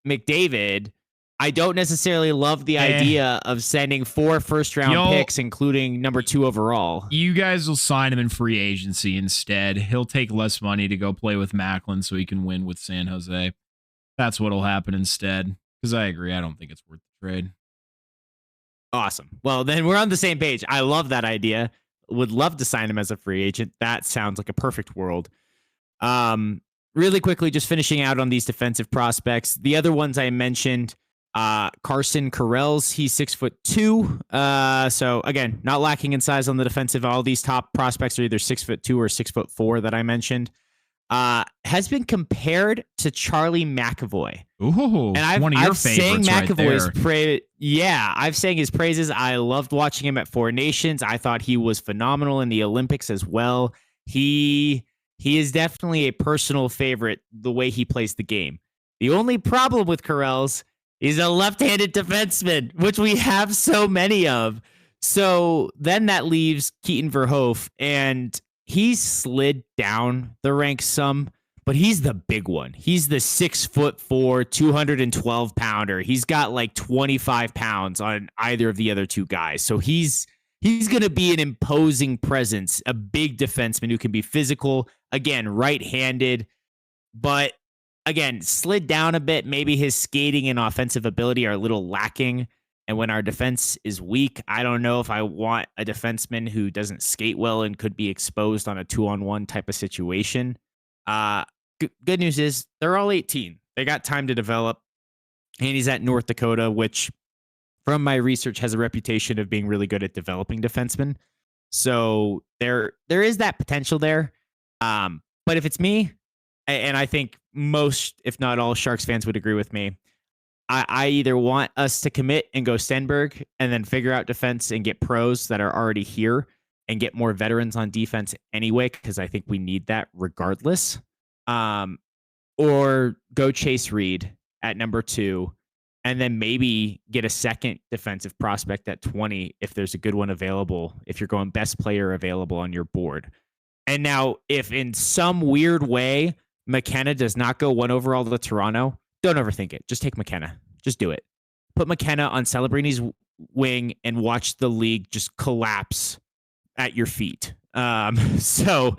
McDavid. I don't necessarily love the idea of sending 4 first-round picks, including number 2 overall. You guys will sign him in free agency instead. He'll take less money to go play with Macklin so he can win with San Jose. That's what'll happen instead. Because I agree, I don't think it's worth the trade. Awesome. Well, then we're on the same page. I love that idea. Would love to sign him as a free agent. That sounds like a perfect world. Really quickly, just finishing out on these defensive prospects. The other ones I mentioned, Carson Carrells, he's 6'2". So again, not lacking in size on the defensive. All these top prospects are either 6'2" or 6'4" that I mentioned. Has been compared to Charlie McAvoy. Ooh, and one of your favorites right there. I've sang his praises. I loved watching him at Four Nations. I thought he was phenomenal in the Olympics as well. He is definitely a personal favorite, the way he plays the game. The only problem with Carrells, he's a left-handed defenseman, which we have so many of. So then that leaves Keaton Verhoef, and he's slid down the ranks some, but he's the big one. He's the 6'4", 212-pounder. He's got like 25 pounds on either of the other two guys. So he's going to be an imposing presence, a big defenseman who can be physical, again, right-handed, but again, slid down a bit. Maybe his skating and offensive ability are a little lacking. And when our defense is weak, I don't know if I want a defenseman who doesn't skate well and could be exposed on a 2-on-1 type of situation. Good news is they're all 18. They got time to develop. And he's at North Dakota, which from my research has a reputation of being really good at developing defensemen. So there is that potential there. But if it's me, and I think most, if not all, Sharks fans would agree with me, I either want us to commit and go Stenberg and then figure out defense and get pros that are already here and get more veterans on defense anyway, because I think we need that regardless. Or go Chase Reed at number 2 and then maybe get a second defensive prospect at 20 if there's a good one available, if you're going best player available on your board. And now, if in some weird way McKenna does not go 1 overall to Toronto, don't overthink it. Just take McKenna. Just do it. Put McKenna on Celebrini's wing and watch the league just collapse at your feet. So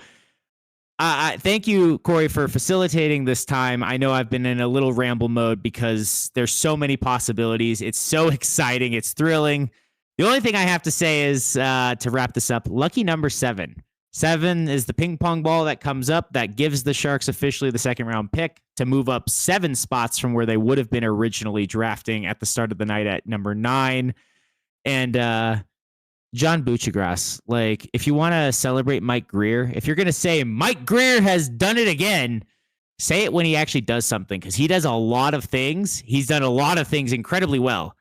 thank you, Corey, for facilitating this time. I know I've been in a little ramble mode because there's so many possibilities. It's so exciting. It's thrilling. The only thing I have to say is to wrap this up, lucky number 7. 7 is the ping pong ball that comes up that gives the Sharks officially the second round pick to move up 7 spots from where they would have been originally drafting at the start of the night at number 9. And John Buccigross, like, if you want to celebrate Mike Greer, if you're going to say Mike Greer has done it again, say it when he actually does something, because he does a lot of things. He's done a lot of things incredibly well.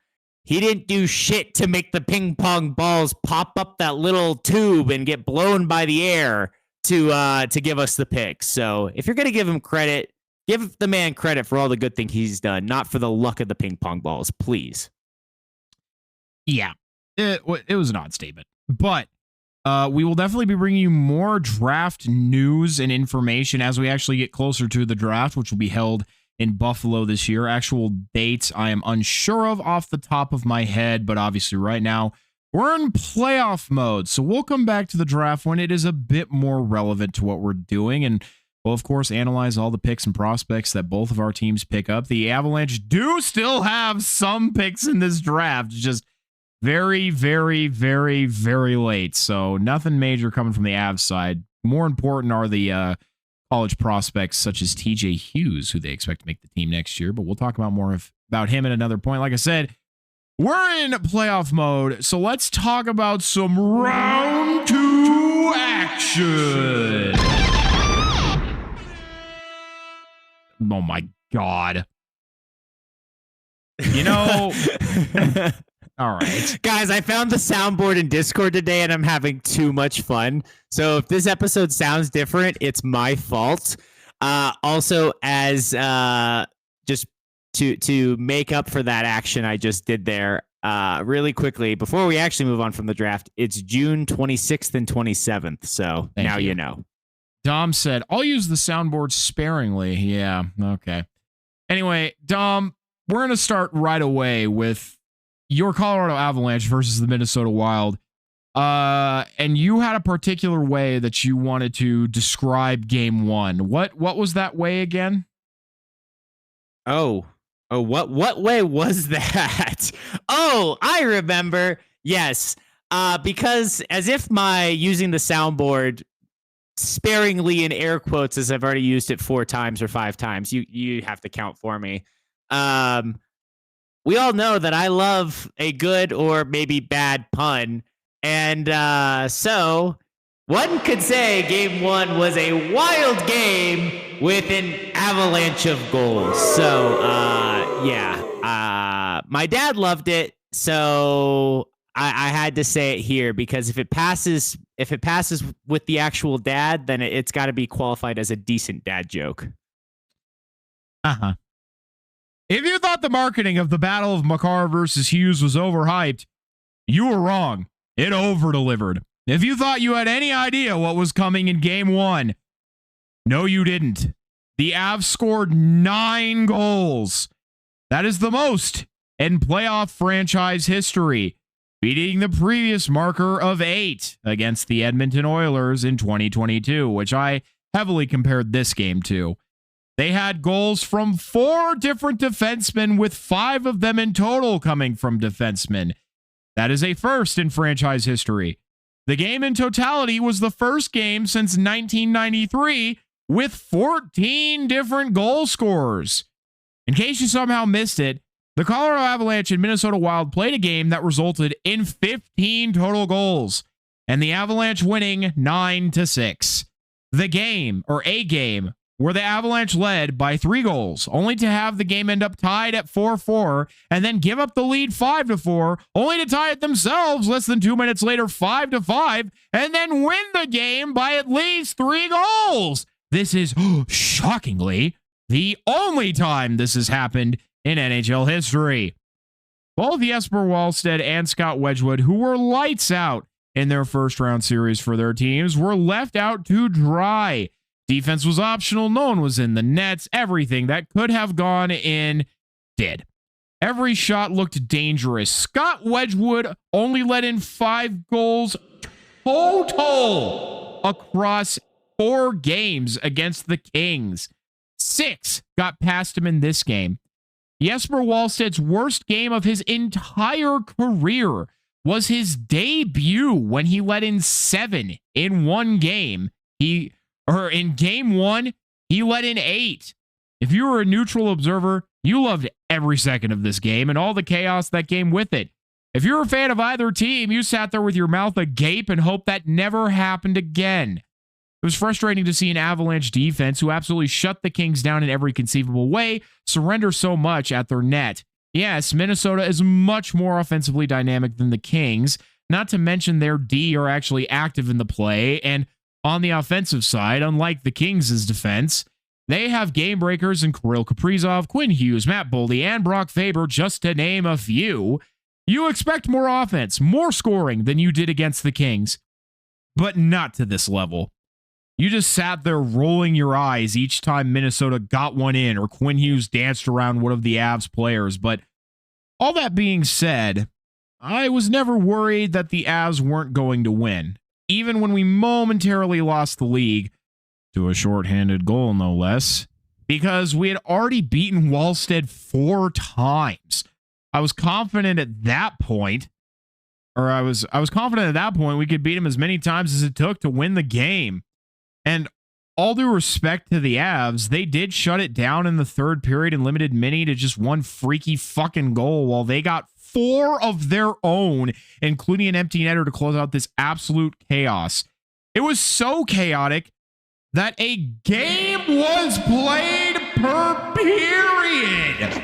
He didn't do shit to make the ping pong balls pop up that little tube and get blown by the air to give us the pick. So if you're going to give him credit, give the man credit for all the good things he's done, not for the luck of the ping pong balls, please. Yeah. it was an odd statement. But we will definitely be bringing you more draft news and information as we actually get closer to the draft, which will be held in Buffalo this year. Actual dates I am unsure of off the top of my head, but obviously right now we're in playoff mode. So we'll come back to the draft when it is a bit more relevant to what we're doing. And we'll, of course, analyze all the picks and prospects that both of our teams pick up. The Avalanche do still have some picks in this draft, just very, very, very, very late. So nothing major coming from the Avs side. More important are the college prospects such as TJ Hughes, who they expect to make the team next year. But we'll talk about more about him at another point. Like I said, we're in playoff mode, so let's talk about some round 2 action. Oh my God. You know, all right. Guys, I found the soundboard in Discord today and I'm having too much fun. So if this episode sounds different, it's my fault. Also, as just to make up for that action I just did there, really quickly, before we actually move on from the draft, it's June 26th and 27th. So now you know. Dom said, I'll use the soundboard sparingly. Yeah, okay. Anyway, Dom, we're going to start right away with your Colorado Avalanche versus the Minnesota Wild. And you had a particular way that you wanted to describe game 1. What was that way again? Oh, what way was that? Oh, I remember. Yes. Because as if my using the soundboard sparingly in air quotes, as I've already used it 4 times or 5 times, you have to count for me. We all know that I love a good or maybe bad pun. And so one could say game 1 was a wild game with an avalanche of goals. So, my dad loved it. So I had to say it here because if it passes with the actual dad, then it's got to be qualified as a decent dad joke. Uh-huh. If you thought the marketing of the Battle of Makar versus Hughes was overhyped, you were wrong. It over-delivered. If you thought you had any idea what was coming in game 1, no, you didn't. The Avs scored 9 goals. That is the most in playoff franchise history, beating the previous marker of 8 against the Edmonton Oilers in 2022, which I heavily compared this game to. They had goals from 4 different defensemen, with 5 of them in total coming from defensemen. That is a first in franchise history. The game in totality was the first game since 1993 with 14 different goal scorers. In case you somehow missed it, the Colorado Avalanche and Minnesota Wild played a game that resulted in 15 total goals, and the Avalanche winning 9-6. The game, or a game, where the Avalanche led by 3 goals, only to have the game end up tied at 4-4, and then give up the lead 5-4, only to tie it themselves less than 2 minutes later 5-5, and then win the game by at least 3 goals. This is, shockingly, the only time this has happened in NHL history. Both Jesper Wallstedt and Scott Wedgwood, who were lights out in their first round series for their teams, were left out to dry. Defense was optional. No one was in the nets. Everything that could have gone in did. Every shot looked dangerous. Scott Wedgwood only let in 5 goals total across 4 games against the Kings. 6 got past him in this game. Jesper Wallstedt's worst game of his entire career was his debut when he let in 7 in one game. In game 1, he let in 8. If you were a neutral observer, you loved every second of this game and all the chaos that came with it. If you're a fan of either team, you sat there with your mouth agape and hoped that never happened again. It was frustrating to see an Avalanche defense who absolutely shut the Kings down in every conceivable way surrender so much at their net. Yes, Minnesota is much more offensively dynamic than the Kings, not to mention their D are actually active in the play, and on the offensive side, unlike the Kings' defense, they have game breakers in Kirill Kaprizov, Quinn Hughes, Matt Boldy, and Brock Faber, just to name a few. You expect more offense, more scoring than you did against the Kings, but not to this level. You just sat there rolling your eyes each time Minnesota got one in or Quinn Hughes danced around one of the Avs players. But all that being said, I was never worried that the Avs weren't going to win, even when we momentarily lost the league to a shorthanded goal, no less, because we had already beaten Wallstead 4 times. I was confident at that point, I was confident at that point we could beat him as many times as it took to win the game. And all due respect to the Avs, they did shut it down in the third period and limited Minnie to just one freaky fucking goal while they got 4 of their own, including an empty netter to close out this absolute chaos. It was so chaotic that a game was played per period.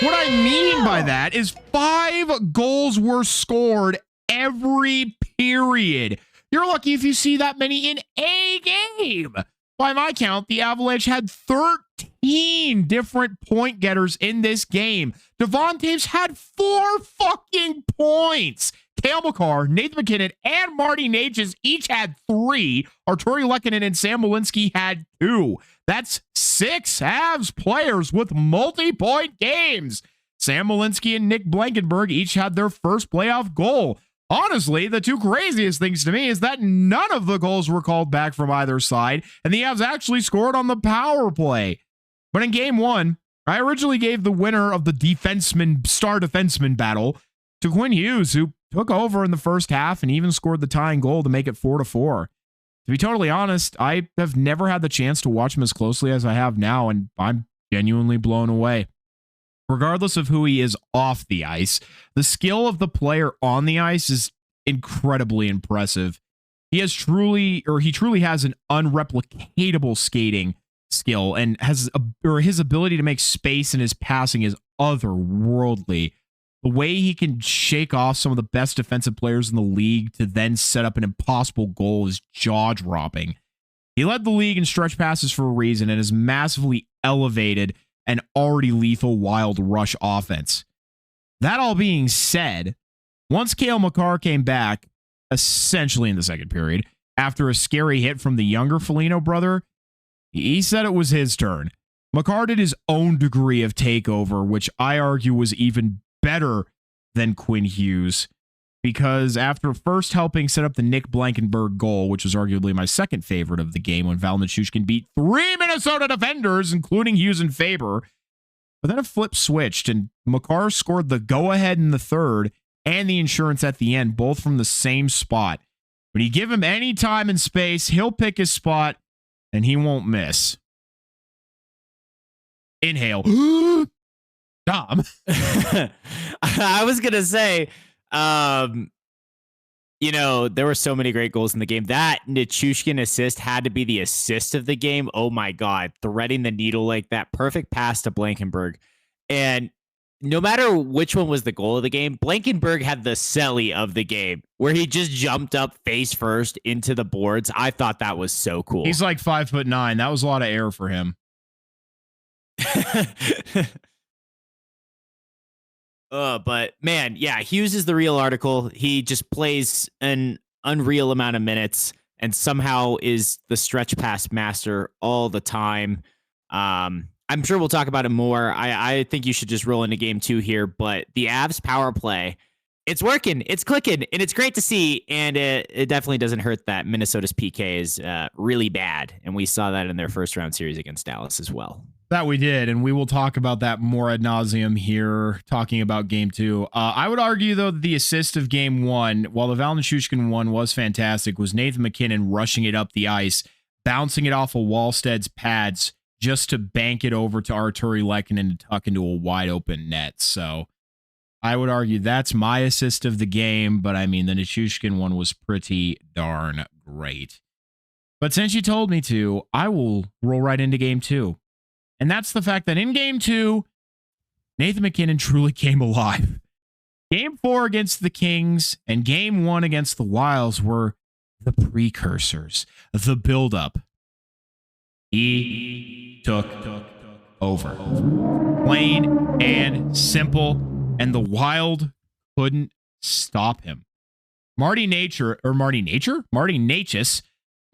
What I mean by that is 5 goals were scored every period. You're lucky if you see that many in a game. By my count, the Avalanche had 13 different point getters in this game. Devon Taves had 4 fucking points. Cale Makar, Nathan MacKinnon, and Marty Natchez each had 3. Arturi Lehkonen and Sam Malinsky had 2. That's 6 Avs players with multi-point games. Sam Malinsky and Nick Blankenburg each had their first playoff goal. Honestly, the 2 craziest things to me is that none of the goals were called back from either side, and the Avs actually scored on the power play. But in game 1, I originally gave the winner of the star defenseman battle to Quinn Hughes, who took over in the first half and even scored the tying goal to make it 4-4. To be totally honest, I have never had the chance to watch him as closely as I have now, and I'm genuinely blown away. Regardless of who he is off the ice, the skill of the player on the ice is incredibly impressive. He truly has an unreplicatable skating skill and his ability to make space in his passing is otherworldly. The way he can shake off some of the best defensive players in the league to then set up an impossible goal is jaw-dropping. He led the league in stretch passes for a reason and has massively elevated an already lethal Wild rush offense. That all being said, once Cale Makar came back, essentially in the second period, after a scary hit from the younger Foligno brother, he said it was his turn. Makar did his own degree of takeover, which I argue was even better than Quinn Hughes, because after first helping set up the Nick Blankenburg goal, which was arguably my second favorite of the game when Val Nichushkin beat 3 Minnesota defenders, including Hughes and Faber, but then a flip switched and Makar scored the go-ahead in the third and the insurance at the end, both from the same spot. When you give him any time and space, he'll pick his spot and he won't miss. Inhale. Dom. I was going to say, there were so many great goals in the game. That Nichushkin assist had to be the assist of the game. Oh my God. Threading the needle like that. Perfect pass to Blankenburg. And no matter which one was the goal of the game, Blankenburg had the celly of the game where he just jumped up face first into the boards. I thought that was so cool. He's like 5'9". That was a lot of air for him. But man, yeah, Hughes is the real article. He just plays an unreal amount of minutes and somehow is the stretch pass master all the time. I'm sure we'll talk about it more. I think you should just roll into game 2 here, but the Avs power play, it's working, it's clicking, and it's great to see. And it definitely doesn't hurt that Minnesota's PK is really bad. And we saw that in their first round series against Dallas as well. That we did, and we will talk about that more ad nauseum here, talking about game 2. I would argue, though, that the assist of game 1, while the Val Nichushkin one was fantastic, was Nathan MacKinnon rushing it up the ice, bouncing it off of Wallstead's pads just to bank it over to Arturi Lehkonen to tuck into a wide-open net. So I would argue that's my assist of the game, but I mean, the Nichushkin one was pretty darn great. But since you told me to, I will roll right into game 2. And that's the fact that in game 2, Nathan MacKinnon truly came alive. Game 4 against the Kings and game 1 against the Wilds were the precursors, the buildup. He took over. Plain and simple. And the Wild couldn't stop him. Marty Natchez,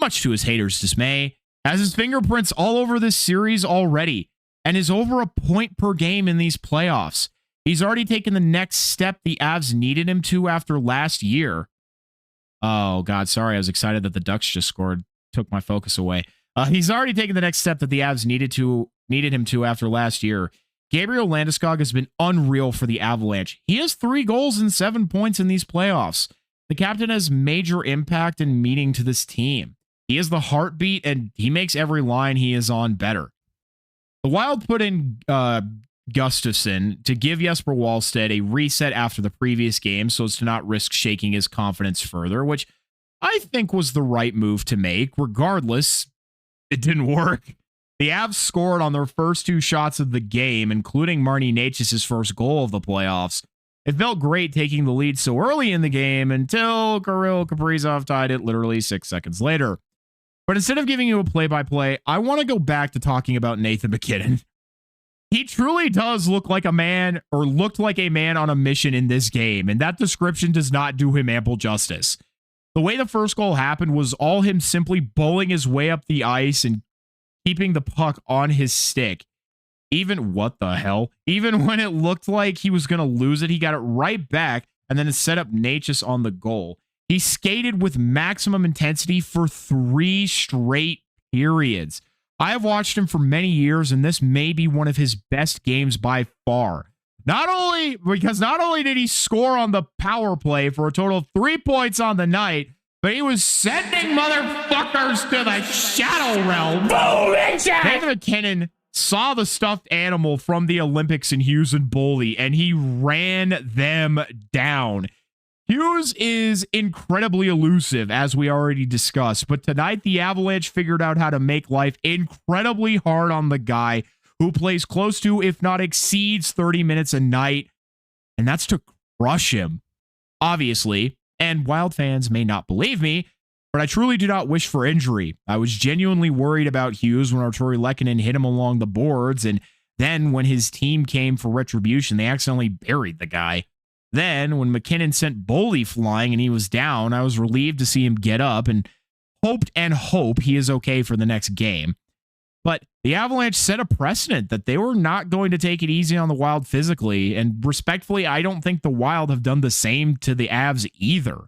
much to his haters' dismay, has his fingerprints all over this series already and is over a point per game in these playoffs. He's already taken the next step the Avs needed him to after last year. Oh, God, sorry. I was excited that the Ducks just scored. Took my focus away. He's already taken the next step that the Avs needed him to after last year. Gabriel Landeskog has been unreal for the Avalanche. He has 3 goals and 7 points in these playoffs. The captain has major impact and meaning to this team. He is the heartbeat, and he makes every line he is on better. The Wild put in Gustafsson to give Jesper Wallstedt a reset after the previous game so as to not risk shaking his confidence further, which I think was the right move to make. Regardless, it didn't work. The Avs scored on their first 2 shots of the game, including Marty Natchez's first goal of the playoffs. It felt great taking the lead so early in the game until Kirill Kaprizov tied it literally 6 seconds later. But instead of giving you a play-by-play, I want to go back to talking about Nathan MacKinnon. He truly does look like a man, or looked like a man on a mission in this game, and that description does not do him ample justice. The way the first goal happened was all him simply bowling his way up the ice and keeping the puck on his stick. Even when it looked like he was going to lose it, he got it right back and then set up Natchez on the goal. He skated with maximum intensity for 3 straight periods. I have watched him for many years, and this may be one of his best games by far. Not only did he score on the power play for a total of 3 points on the night, but he was sending motherfuckers to the shadow realm. Nathan MacKinnon saw the stuffed animal from the Olympics in Hughes and Boley, and he ran them down. Hughes is incredibly elusive, as we already discussed, but tonight the Avalanche figured out how to make life incredibly hard on the guy who plays close to, if not exceeds, 30 minutes a night, and that's to crush him. Obviously, and Wild fans may not believe me, but I truly do not wish for injury. I was genuinely worried about Hughes when Artturi Lehkonen hit him along the boards, and then when his team came for retribution, they accidentally buried the guy. Then, when MacKinnon sent Boley flying and he was down, I was relieved to see him get up and hope he is okay for the next game. But the Avalanche set a precedent that they were not going to take it easy on the Wild physically, and respectfully, I don't think the Wild have done the same to the Avs either.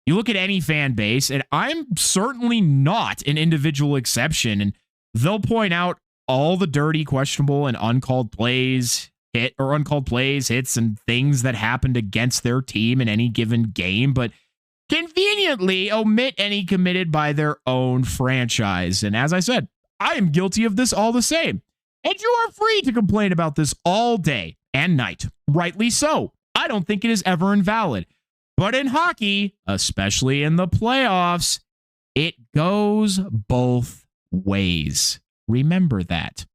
You look at any fan base, and I'm certainly not an individual exception, and they'll point out all the dirty, questionable, and uncalled plays, hits, and things that happened against their team in any given game, but conveniently omit any committed by their own franchise. And as I said, I am guilty of this all the same. And you are free to complain about this all day and night. Rightly so. I don't think it is ever invalid. But in hockey, especially in the playoffs, it goes both ways. Remember that.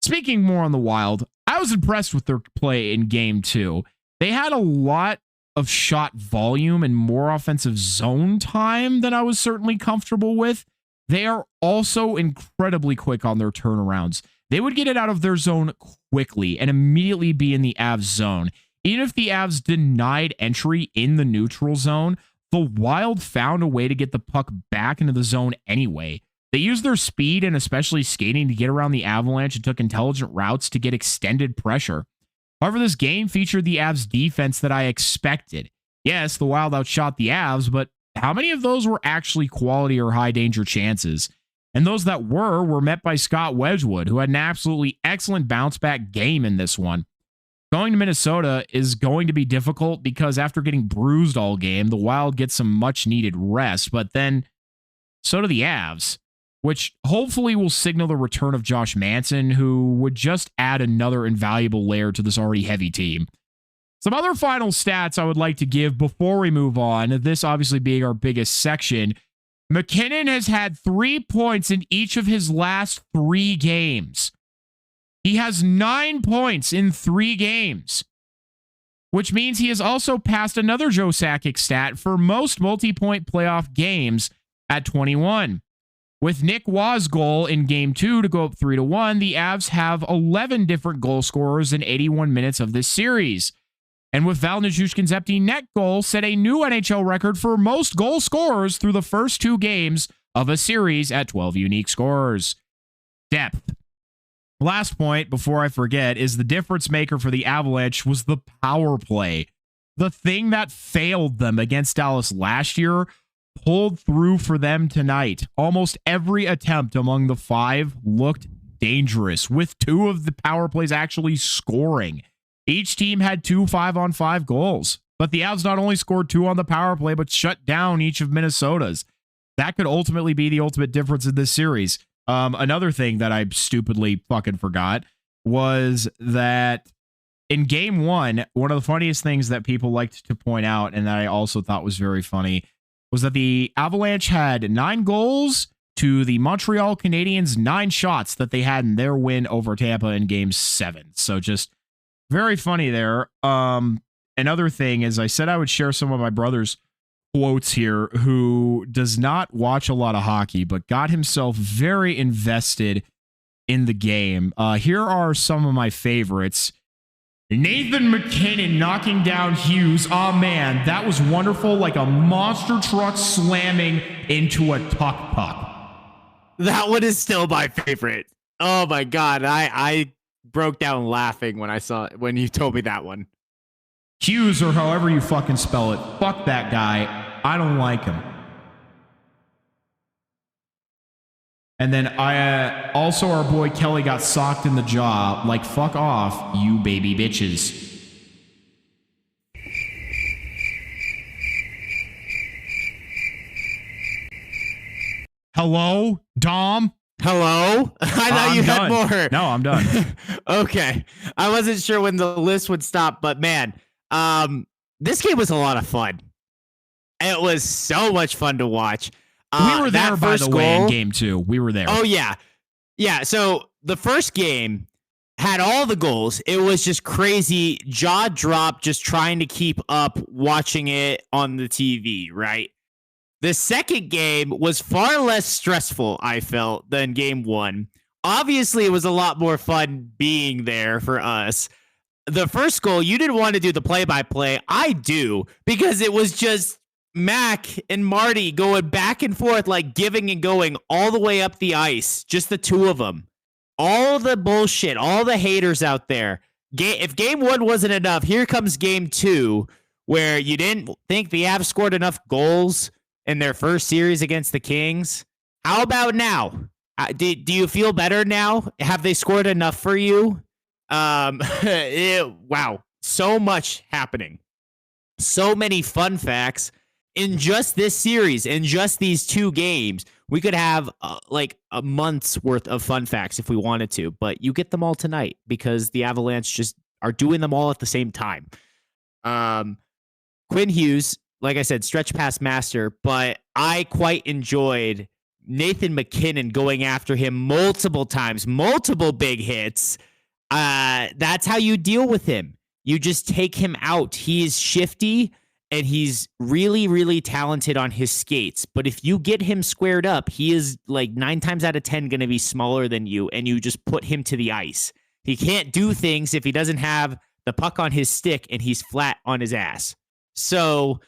Speaking more on the Wild, I was impressed with their play in Game 2. They had a lot of shot volume and more offensive zone time than I was certainly comfortable with. They are also incredibly quick on their turnarounds. They would get it out of their zone quickly and immediately be in the Avs zone. Even if the Avs denied entry in the neutral zone, the Wild found a way to get the puck back into the zone anyway. They used their speed and especially skating to get around the Avalanche and took intelligent routes to get extended pressure. However, this game featured the Avs defense that I expected. Yes, the Wild outshot the Avs, but how many of those were actually quality or high danger chances? And those that were met by Scott Wedgwood, who had an absolutely excellent bounce back game in this one. Going to Minnesota is going to be difficult because after getting bruised all game, the Wild gets some much needed rest, but then so do the Avs, which hopefully will signal the return of Josh Manson, who would just add another invaluable layer to this already heavy team. Some other final stats I would like to give before we move on, this obviously being our biggest section. MacKinnon has had 3 points in each of his last 3 games. He has 9 points in 3 games, which means he has also passed another Joe Sakic stat for most multi-point playoff games at 21. With Nick Waugh's goal in Game 2 to go up 3-1, the Avs have 11 different goal scorers in 81 minutes of this series. And with Val Nichushkin's empty net goal, set a new NHL record for most goal scorers through the first 2 games of a series at 12 unique scorers. Depth. Last point, before I forget, is the difference maker for the Avalanche was the power play. The thing that failed them against Dallas last year pulled through for them tonight. Almost every attempt among the 5 looked dangerous, with 2 of the power plays actually scoring. Each team had 2 5-on-5 goals, but the Avs not only scored 2 on the power play, but shut down each of Minnesota's. That could ultimately be the ultimate difference in this series. Another thing that I stupidly fucking forgot was that in game 1, one of the funniest things that people liked to point out, and that I also thought was very funny, was that the Avalanche had 9 goals to the Montreal Canadiens' 9 shots that they had in their win over Tampa in game 7. So just very funny there. Another thing is, I said I would share some of my brother's quotes here, who does not watch a lot of hockey, but got himself very invested in the game. Here are some of my favorites. Nathan MacKinnon knocking down Hughes. Oh man, that was wonderful, like a monster truck slamming into a tuck puck. That one is still my favorite. Oh my God. I broke down laughing when you told me that one. Hughes, or however you fucking spell it. Fuck that guy. I don't like him. And then also our boy Kelly got socked in the jaw. Like, fuck off, you baby bitches. Hello, Dom? Hello? I thought you had more. No, I'm done. Okay. I wasn't sure when the list would stop, but man, this game was a lot of fun. It was so much fun to watch. We were there, by the way, in game 2. We were there. Oh, yeah. Yeah, so the first game had all the goals. It was just crazy, jaw drop, just trying to keep up watching it on the TV, right? The second game was far less stressful, I felt, than game 1. Obviously, it was a lot more fun being there for us. The first goal, you didn't want to do the play-by-play. I do, because it was just Mac and Marty going back and forth, like giving and going all the way up the ice. Just the 2 of them. All the bullshit, all the haters out there. If game 1 wasn't enough, here comes game 2, where you didn't think the Avs scored enough goals in their first series against the Kings. How about now? Do you feel better now? Have they scored enough for you? Wow. So much happening. So many fun facts in just this series, in just these 2 games. We could have like a month's worth of fun facts if we wanted to, but you get them all tonight because the Avalanche just are doing them all at the same time. Quinn Hughes, like I said, stretch pass master, but I quite enjoyed Nathan MacKinnon going after him multiple times, multiple big hits. That's how you deal with him. You just take him out. He's shifty and he's really, really talented on his skates. But if you get him squared up, he is like 9 times out of 10 going to be smaller than you, and you just put him to the ice. He can't do things if he doesn't have the puck on his stick and he's flat on his ass. So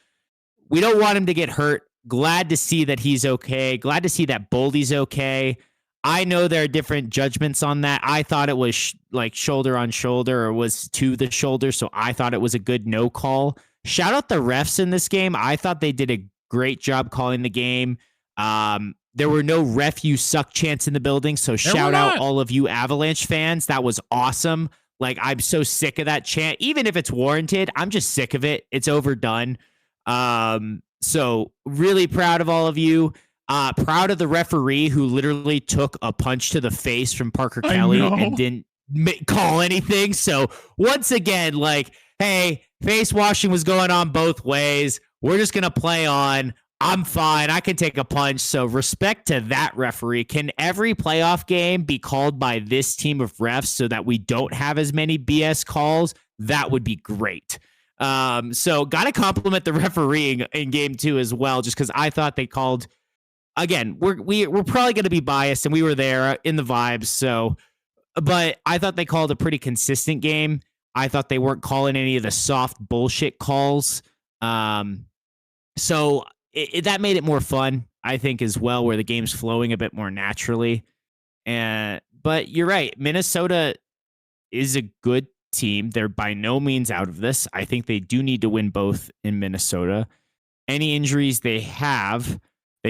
we don't want him to get hurt. Glad to see that he's okay. Glad to see that Boldy's okay. I know there are different judgments on that. I thought it was like shoulder on shoulder, or was to the shoulder, so I thought it was a good no call. Shout out the refs in this game. I thought they did a great job calling the game. There were no ref you suck chants in the building, so shout out all of you Avalanche fans. That was awesome. Like, I'm so sick of that chant. Even if it's warranted, I'm just sick of it. It's overdone. So really proud of all of you. Proud of the referee who literally took a punch to the face from Parker Kelly and didn't call anything. So once again, like, hey, face washing was going on both ways. We're just going to play on. I'm fine. I can take a punch. So respect to that referee. Can every playoff game be called by this team of refs so that we don't have as many BS calls? That would be great. So got to compliment the refereeing in game 2 as well, just because I thought they called. Again, we're probably going to be biased, and we were there in the vibes. So, but I thought they called a pretty consistent game. I thought they weren't calling any of the soft bullshit calls. So that made it more fun, I think, as well, where the game's flowing a bit more naturally. But you're right. Minnesota is a good team. They're by no means out of this. I think they do need to win both in Minnesota. Any injuries they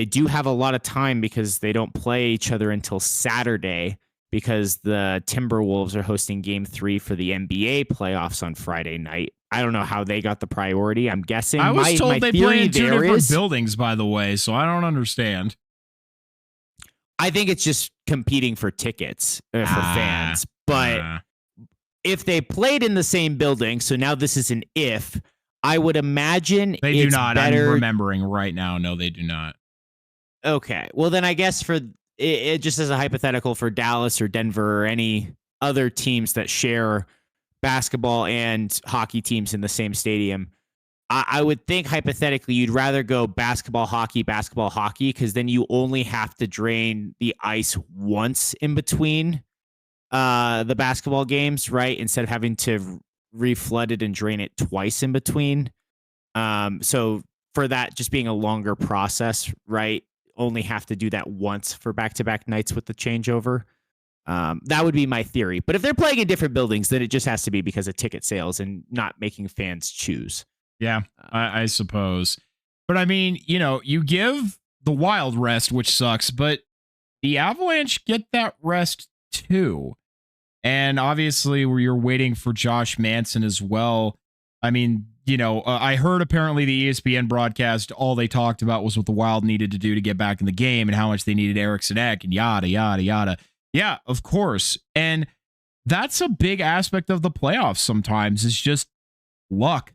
do have a lot of time because they don't play each other until Saturday because the Timberwolves are hosting game 3 for the NBA playoffs on Friday night. I don't know how they got the priority. I'm guessing. I was told they play in 2 different buildings, by the way, so I don't understand. I think it's just competing for tickets for fans. But if they played in the same building, so now this is an if, I would imagine they do not. I'm remembering right now. No, they do not. Okay. Well, then I guess for it just as a hypothetical for Dallas or Denver or any other teams that share basketball and hockey teams in the same stadium, I would think hypothetically you'd rather go basketball, hockey, because then you only have to drain the ice once in between the basketball games, right? Instead of having to reflood it and drain it twice in between. So for that just being a longer process, right? Only have to do that once for back-to-back nights with the changeover. That would be my theory. But if they're playing in different buildings, then it just has to be because of ticket sales and not making fans choose. Yeah, I suppose. But I mean, you give the Wild rest, which sucks, but the Avalanche get that rest too. And obviously, you're waiting for Josh Manson as well. I mean, I heard apparently the ESPN broadcast, all they talked about was what the Wild needed to do to get back in the game and how much they needed Eriksson Ek and yada, yada, yada. Yeah, of course. And that's a big aspect of the playoffs sometimes is just luck.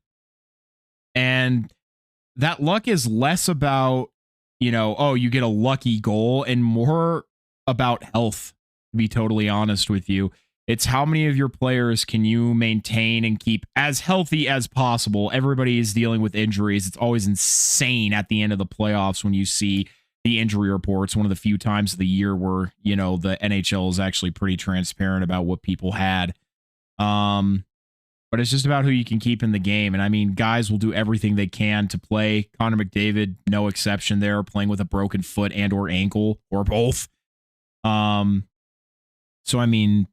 And that luck is less about, you get a lucky goal and more about health, to be totally honest with you. It's how many of your players can you maintain and keep as healthy as possible. Everybody is dealing with injuries. It's always insane at the end of the playoffs when you see the injury reports. One of the few times of the year where, the NHL is actually pretty transparent about what people had. But it's just about who you can keep in the game. And I mean, guys will do everything they can to play. Connor McDavid, no exception there, playing with a broken foot and or ankle or both. So, I mean,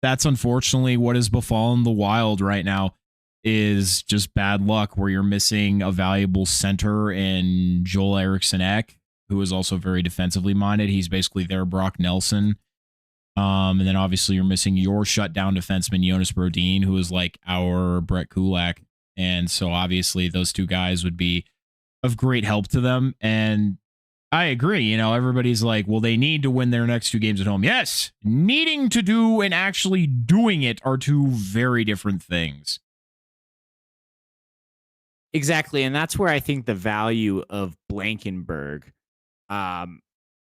that's unfortunately what has befallen the Wild right now is just bad luck where you're missing a valuable center in Joel Eriksson Ek, who is also very defensively minded. He's basically their Brock Nelson. And then obviously you're missing your shutdown defenseman, Jonas Brodin, who is like our Brett Kulak. And so obviously those two guys would be of great help to them. And I agree. Everybody's like, well, they need to win their next 2 games at home. Yes. Needing to do and actually doing it are 2 very different things. Exactly. And that's where I think the value of Blankenberg,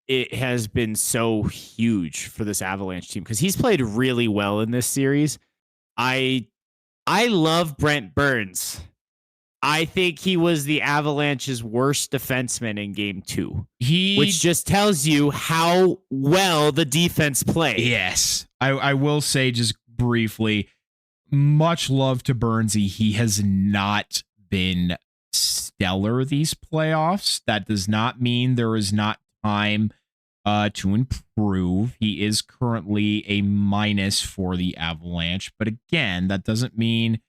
it has been so huge for this Avalanche team because he's played really well in this series. I love Brent Burns. I think he was the Avalanche's worst defenseman in game 2, which just tells you how well the defense played. Yes. I will say just briefly, much love to Burnsy. He has not been stellar these playoffs. That does not mean there is not time to improve. He is currently a minus for the Avalanche, but again, that doesn't mean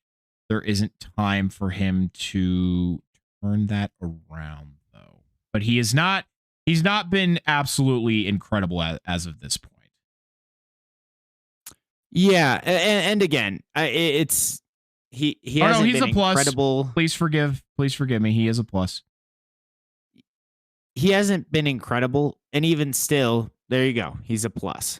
there isn't time for him to turn that around, though. But he's not been absolutely incredible as of this point. Yeah, and again, it's he hasn't he's been a plus. Incredible. Please forgive me. He is a plus. He hasn't been incredible, and even still, there you go. He's a plus.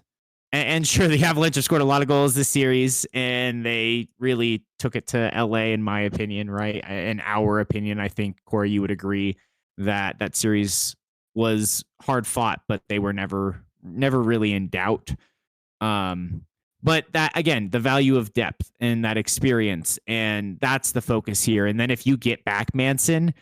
And sure, the Avalanche have scored a lot of goals this series, and they really took it to LA, in my opinion, right? In our opinion, I think, Corey, you would agree that series was hard fought, but they were never really in doubt. But that, again, the value of depth and that experience, and that's the focus here. And then if you get back Manson,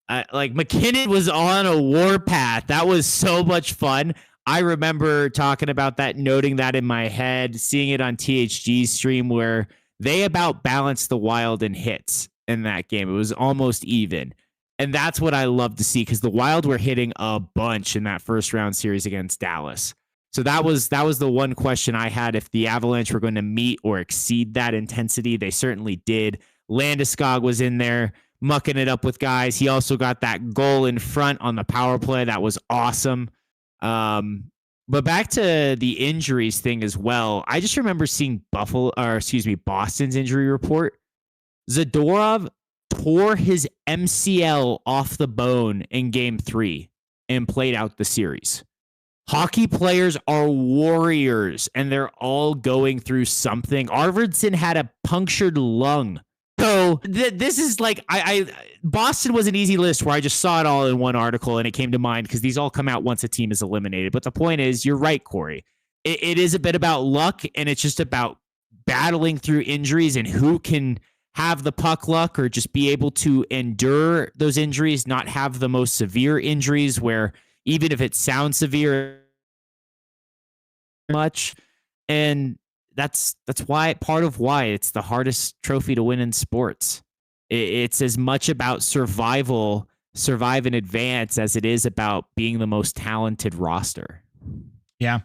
like McKinnon was on a warpath. That was so much fun. I remember talking about that, noting that in my head, seeing it on THG's stream where They about balanced the Wild in hits in that game. It was almost even. And that's what I love to see because the Wild were hitting a bunch in that first round series against Dallas. So that was the one question I had if the Avalanche were going to meet or exceed that intensity. They certainly did. Landeskog was in there mucking it up with guys. He also got that goal in front on the power play. That was awesome. But back to the injuries thing as well. I just remember seeing Boston's injury report. Zadorov tore his MCL off the bone in game 3 and played out the series. Hockey players are warriors and they're all going through something. Arvidsson had a punctured lung. So this is like, Boston was an easy list where I just saw it all in one article and it came to mind because these all come out once a team is eliminated. But the point is, you're right, Corey. It is a bit about luck and it's just about battling through injuries and who can have the puck luck or just be able to endure those injuries, not have the most severe injuries where even if it sounds severe much. And that's why part of why it's the hardest trophy to win in sports. It's as much about survive and advance as it is about being the most talented roster. Yeah.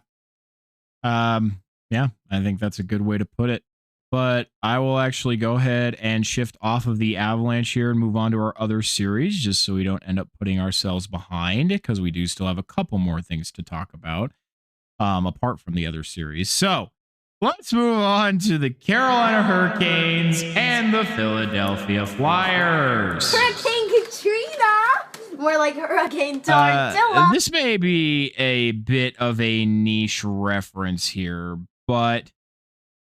Yeah, I think that's a good way to put it. But I will actually go ahead and shift off of the Avalanche here and move on to our other series, just so we don't end up putting ourselves behind, because we do still have a couple more things to talk about apart from the other series. So let's move on to the Carolina Hurricanes and the Philadelphia Flyers. Hurricane Katrina! More like Hurricane Tortilla. This may be a bit of a niche reference here, but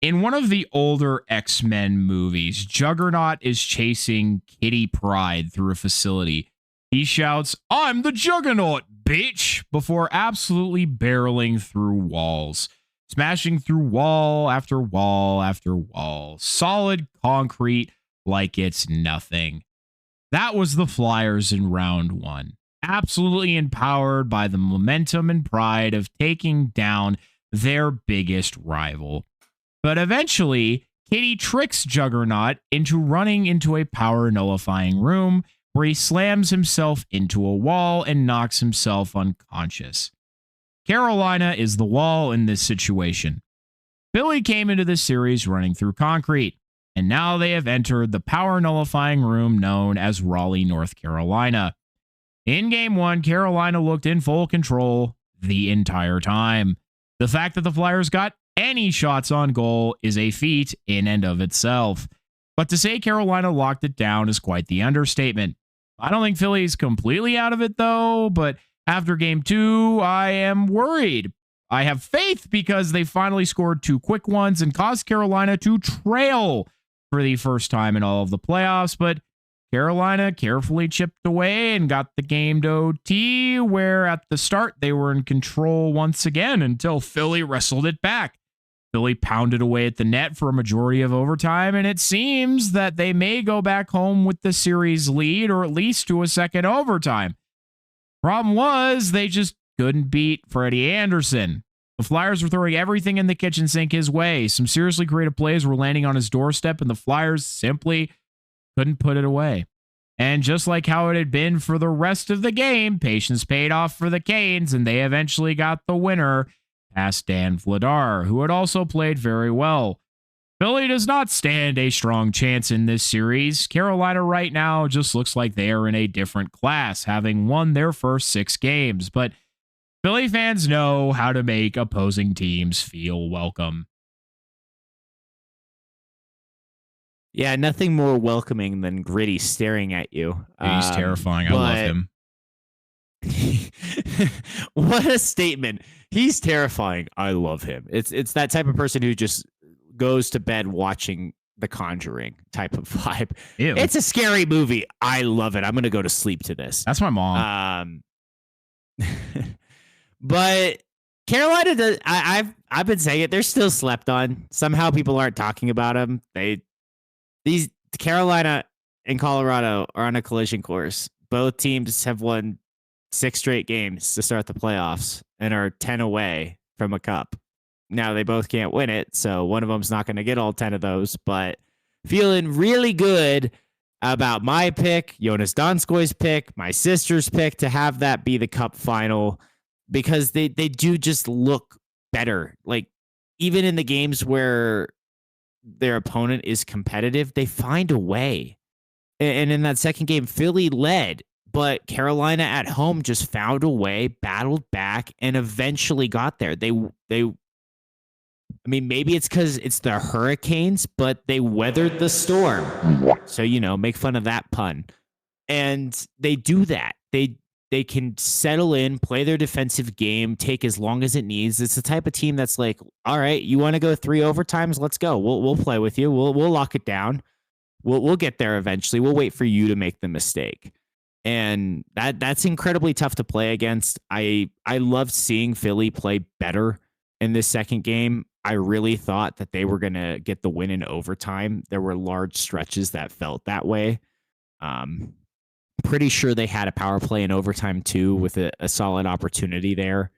in one of the older X-Men movies, Juggernaut is chasing Kitty Pryde through a facility. He shouts, "I'm the Juggernaut, bitch!" before absolutely barreling through walls, smashing through wall after wall after wall. Solid concrete like it's nothing. That was the Flyers in round 1. Absolutely empowered by the momentum and pride of taking down their biggest rival. But eventually, Kitty tricks Juggernaut into running into a power nullifying room where he slams himself into a wall and knocks himself unconscious. Carolina is the wall in this situation. Philly came into this series running through concrete, and now they have entered the power nullifying room known as Raleigh, North Carolina. In Game 1, Carolina looked in full control the entire time. The fact that the Flyers got any shots on goal is a feat in and of itself. But to say Carolina locked it down is quite the understatement. I don't think Philly's completely out of it, though, but after Game 2, I am worried. I have faith because they finally scored 2 quick ones and caused Carolina to trail for the first time in all of the playoffs, but Carolina carefully chipped away and got the game to OT, where at the start they were in control once again until Philly wrestled it back. Philly pounded away at the net for a majority of overtime, and it seems that they may go back home with the series lead or at least to a second overtime. Problem was, they just couldn't beat Freddie Anderson. The Flyers were throwing everything in the kitchen sink his way. Some seriously creative plays were landing on his doorstep, and the Flyers simply couldn't put it away. And just like how it had been for the rest of the game, patience paid off for the Canes, and they eventually got the winner past Dan Vladar, who had also played very well. Philly does not stand a strong chance in this series. Carolina right now just looks like they are in a different class, having won their first 6 games. But Philly fans know how to make opposing teams feel welcome. Yeah, nothing more welcoming than Gritty staring at you. He's terrifying. I love him. What a statement. He's terrifying. I love him. It's that type of person who just goes to bed watching The Conjuring type of vibe. Ew. It's a scary movie. I love it. I'm going to go to sleep to this. That's my mom. But Carolina does. I've been saying it. They're still slept on. Somehow people aren't talking about them. These Carolina and Colorado are on a collision course. Both teams have won 6 straight games to start the playoffs and are 10 away from a cup. Now they both can't win it, so one of them's not going to get all 10 of those, but feeling really good about my pick, Jonas Donskoy's pick, my sister's pick to have that be the cup final because they do just look better. Like even in the games where their opponent is competitive, they find a way. And in that second game, Philly led, but Carolina at home just found a way, battled back, and eventually got there. I mean, maybe it's because it's the Hurricanes, but they weathered the storm. So, make fun of that pun. And they do that. They can settle in, play their defensive game, take as long as it needs. It's the type of team that's like, all right, you want to go 3 overtimes? Let's go. We'll play with you. We'll lock it down. We'll get there eventually. We'll wait for you to make the mistake. And that's incredibly tough to play against. I loved seeing Philly play better in this second game. I really thought that they were going to get the win in overtime. There were large stretches that felt that way. Pretty sure they had a power play in overtime too with a solid opportunity there.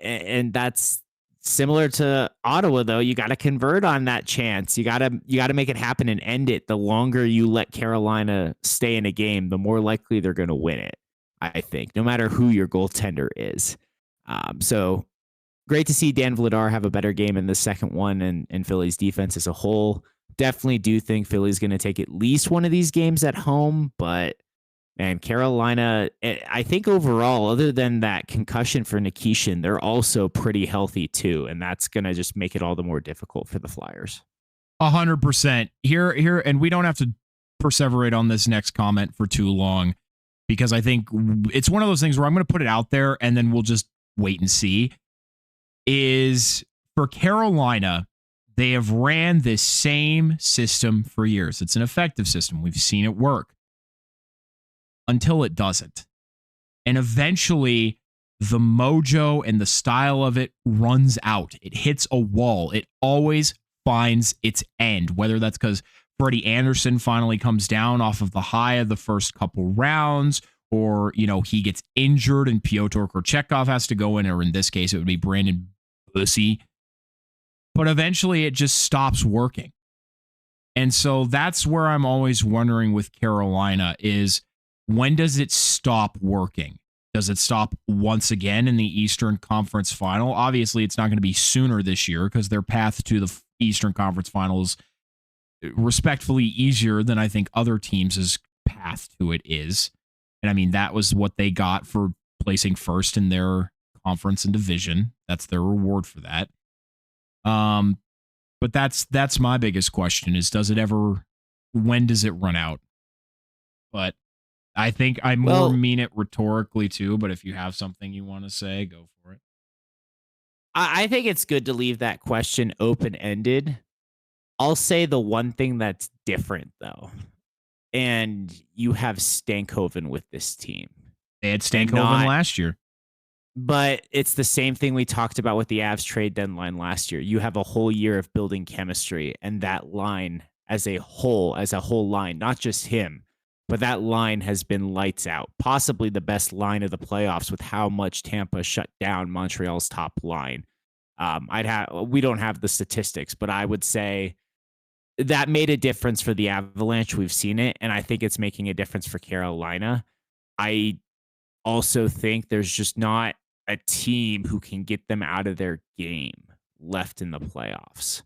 And that's similar to Ottawa though. You got to convert on that chance. You got to make it happen and end it. The longer you let Carolina stay in a game, the more likely they're going to win it, I think, no matter who your goaltender is. So great to see Dan Vladar have a better game in the second one and Philly's defense as a whole. Definitely do think Philly's going to take at least one of these games at home, but man, Carolina, I think overall, other than that concussion for Nikishin, they're also pretty healthy too, and that's going to just make it all the more difficult for the Flyers. 100%. Here, and we don't have to perseverate on this next comment for too long because I think it's one of those things where I'm going to put it out there and then we'll just wait and see. Is for Carolina, they have ran this same system for years. It's an effective system. We've seen it work until it doesn't. And eventually the mojo and the style of it runs out. It hits a wall. It always finds its end, whether that's because Freddie Anderson finally comes down off of the high of the first couple rounds, or, he gets injured and Pyotr Korchekov has to go in, or in this case, it would be Brandon Bussy. But eventually it just stops working. And so that's where I'm always wondering with Carolina is, when does it stop working? Does it stop once again in the Eastern Conference Final? Obviously, it's not going to be sooner this year because their path to the Eastern Conference Final is respectfully easier than I think other teams' path to it is. And I mean, that was what they got for placing first in their conference and division. That's their reward for that. But that's my biggest question is, when does it run out? But I think I mean it rhetorically too, but if you have something you want to say, go for it. I think it's good to leave that question open-ended. I'll say the one thing that's different though, and you have Stankoven with this team. They had Stankoven last year. But it's the same thing we talked about with the Avs trade deadline last year. You have a whole year of building chemistry, and that line as a whole line, not just him, but that line has been lights out. Possibly the best line of the playoffs with how much Tampa shut down Montreal's top line. We don't have the statistics, but I would say that made a difference for the Avalanche. We've seen it, and I think it's making a difference for Carolina. I also think there's just not a team who can get them out of their game left in the playoffs.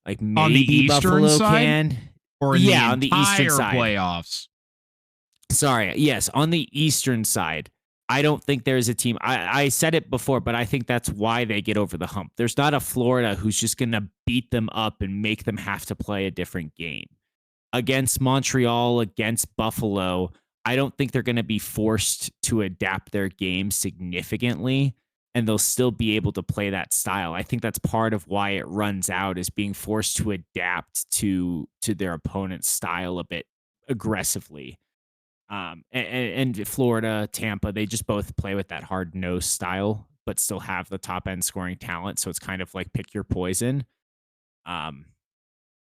Like maybe on the Eastern Buffalo side, can, or on the Eastern side playoffs. Sorry, yes, on the Eastern side, I don't think there's a team. I said it before, but I think that's why they get over the hump. There's not a Florida who's just going to beat them up and make them have to play a different game. Against Montreal, against Buffalo, I don't think they're going to be forced to adapt their game significantly, and they'll still be able to play that style. I think that's part of why it runs out, is being forced to adapt to their opponent's style a bit aggressively. And Florida, Tampa, they just both play with that hard-nosed style, but still have the top-end scoring talent, so it's kind of like pick your poison.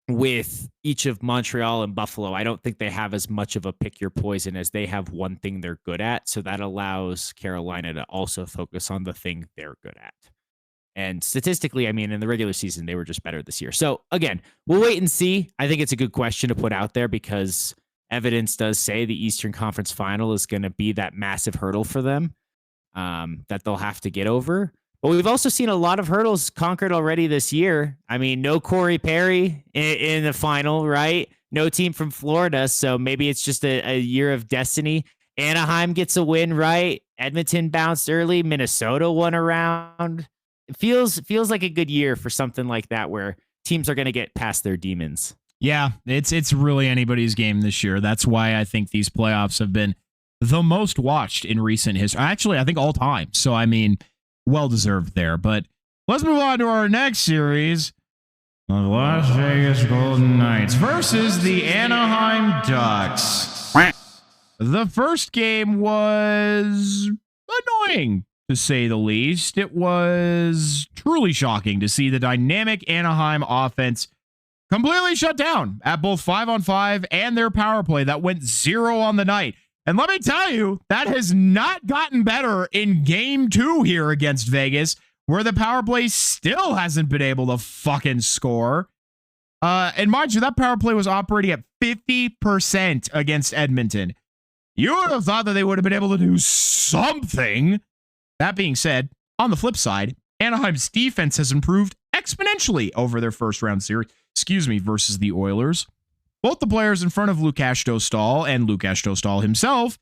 With each of Montreal and Buffalo, I don't think they have as much of a pick your poison as they have one thing they're good at. So that allows Carolina to also focus on the thing they're good at. And statistically, I mean, in the regular season, they were just better this year. So again, we'll wait and see. I think it's a good question to put out there because evidence does say the Eastern Conference Final is going to be that massive hurdle for them that they'll have to get over. But we've also seen a lot of hurdles conquered already this year. I mean, no Corey Perry in the final, right? No team from Florida. So maybe it's just a year of destiny. Anaheim gets a win, right? Edmonton bounced early. Minnesota won a round. It feels like a good year for something like that where teams are going to get past their demons. Yeah, it's really anybody's game this year. That's why I think these playoffs have been the most watched in recent history. Actually, I think all time. So, I mean, well-deserved there. But let's move on to our next series. The Las Vegas Golden Knights versus the Anaheim Ducks. The first game was annoying, to say the least. It was truly shocking to see the dynamic Anaheim offense completely shut down at both 5-on-5 and their power play that went 0 on the night. And let me tell you, that has not gotten better in game 2 here against Vegas, where the power play still hasn't been able to fucking score. And mind you, that power play was operating at 50% against Edmonton. You would have thought that they would have been able to do something. That being said, on the flip side, Anaheim's defense has improved exponentially over their first round series, versus the Oilers. Both the players in front of Lukasz Dostal and Lukasz Dostal himself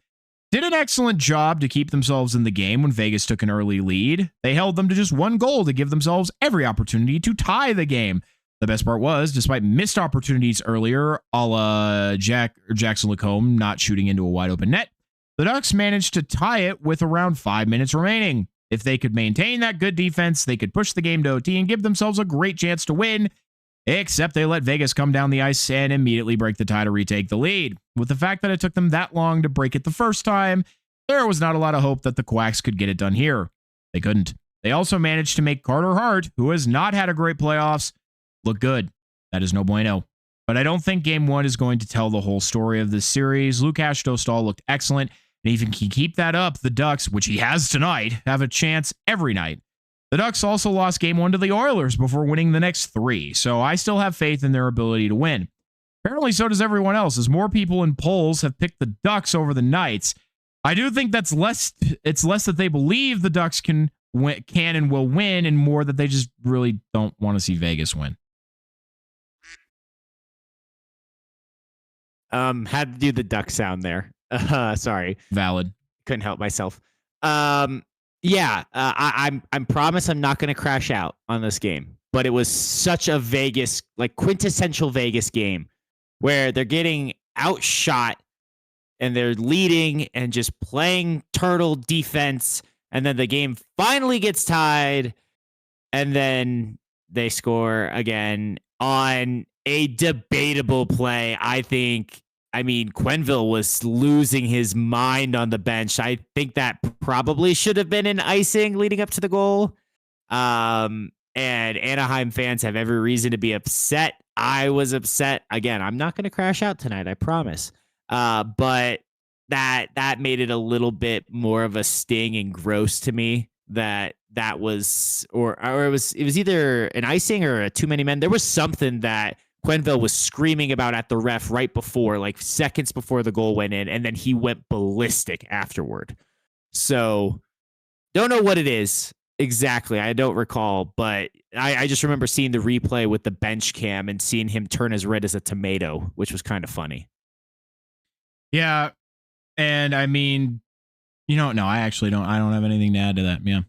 did an excellent job to keep themselves in the game when Vegas took an early lead. They held them to just 1 goal to give themselves every opportunity to tie the game. The best part was, despite missed opportunities earlier, a la Jackson Lacombe not shooting into a wide open net, the Ducks managed to tie it with around 5 minutes remaining. If they could maintain that good defense, they could push the game to OT and give themselves a great chance to win, except they let Vegas come down the ice and immediately break the tie to retake the lead. With the fact that it took them that long to break it the first time, there was not a lot of hope that the Quacks could get it done here. They couldn't. They also managed to make Carter Hart, who has not had a great playoffs, look good. That is no bueno. But I don't think Game 1 is going to tell the whole story of this series. Lukasz Dostal looked excellent, and even he keep that up, the Ducks, which he has tonight, have a chance every night. The Ducks also lost Game 1 to the Oilers before winning the next 3, so I still have faith in their ability to win. Apparently, so does everyone else, as more people in polls have picked the Ducks over the Knights. I do think it's less that they believe the Ducks can and will win, and more that they just really don't want to see Vegas win. Had to do the duck sound there. Sorry. Valid. Couldn't help myself. Yeah, I'm promise I'm not going to crash out on this game, but it was such a Vegas, like quintessential Vegas game where they're getting outshot and they're leading and just playing turtle defense. And then the game finally gets tied and then they score again on a debatable play. I mean, Quenneville was losing his mind on the bench. I think that probably should have been an icing leading up to the goal. And Anaheim fans have every reason to be upset. I was upset. Again, I'm not going to crash out tonight, I promise. But that made it a little bit more of a sting and gross to me that was, or it was either an icing or a too many men. There was something that Quenneville was screaming about at the ref right before, like seconds before the goal went in, and then he went ballistic afterward. So don't know what it is exactly. I don't recall, but I just remember seeing the replay with the bench cam and seeing him turn as red as a tomato, which was kind of funny. Yeah. And I mean, no, I actually don't. I don't have anything to add to that. Yeah.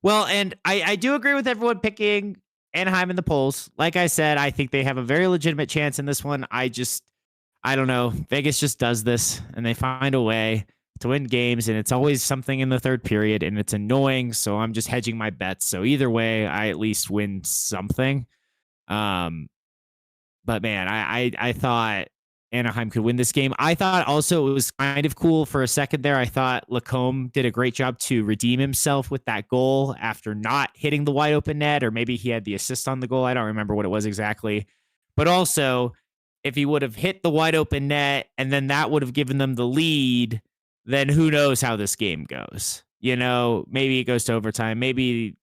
Well, and I do agree with everyone picking Anaheim in the polls. Like I said, I think they have a very legitimate chance in this one. I don't know. Vegas just does this and they find a way to win games, and it's always something in the third period, and it's annoying. So I'm just hedging my bets. So either way, I at least win something. But man, I thought Anaheim could win this game. I thought also it was kind of cool for a second there. I thought Lacombe did a great job to redeem himself with that goal after not hitting the wide open net, or maybe he had the assist on the goal. I don't remember what it was exactly. But also, if he would have hit the wide open net and then that would have given them the lead, then who knows how this game goes. maybe it goes to overtime. Maybe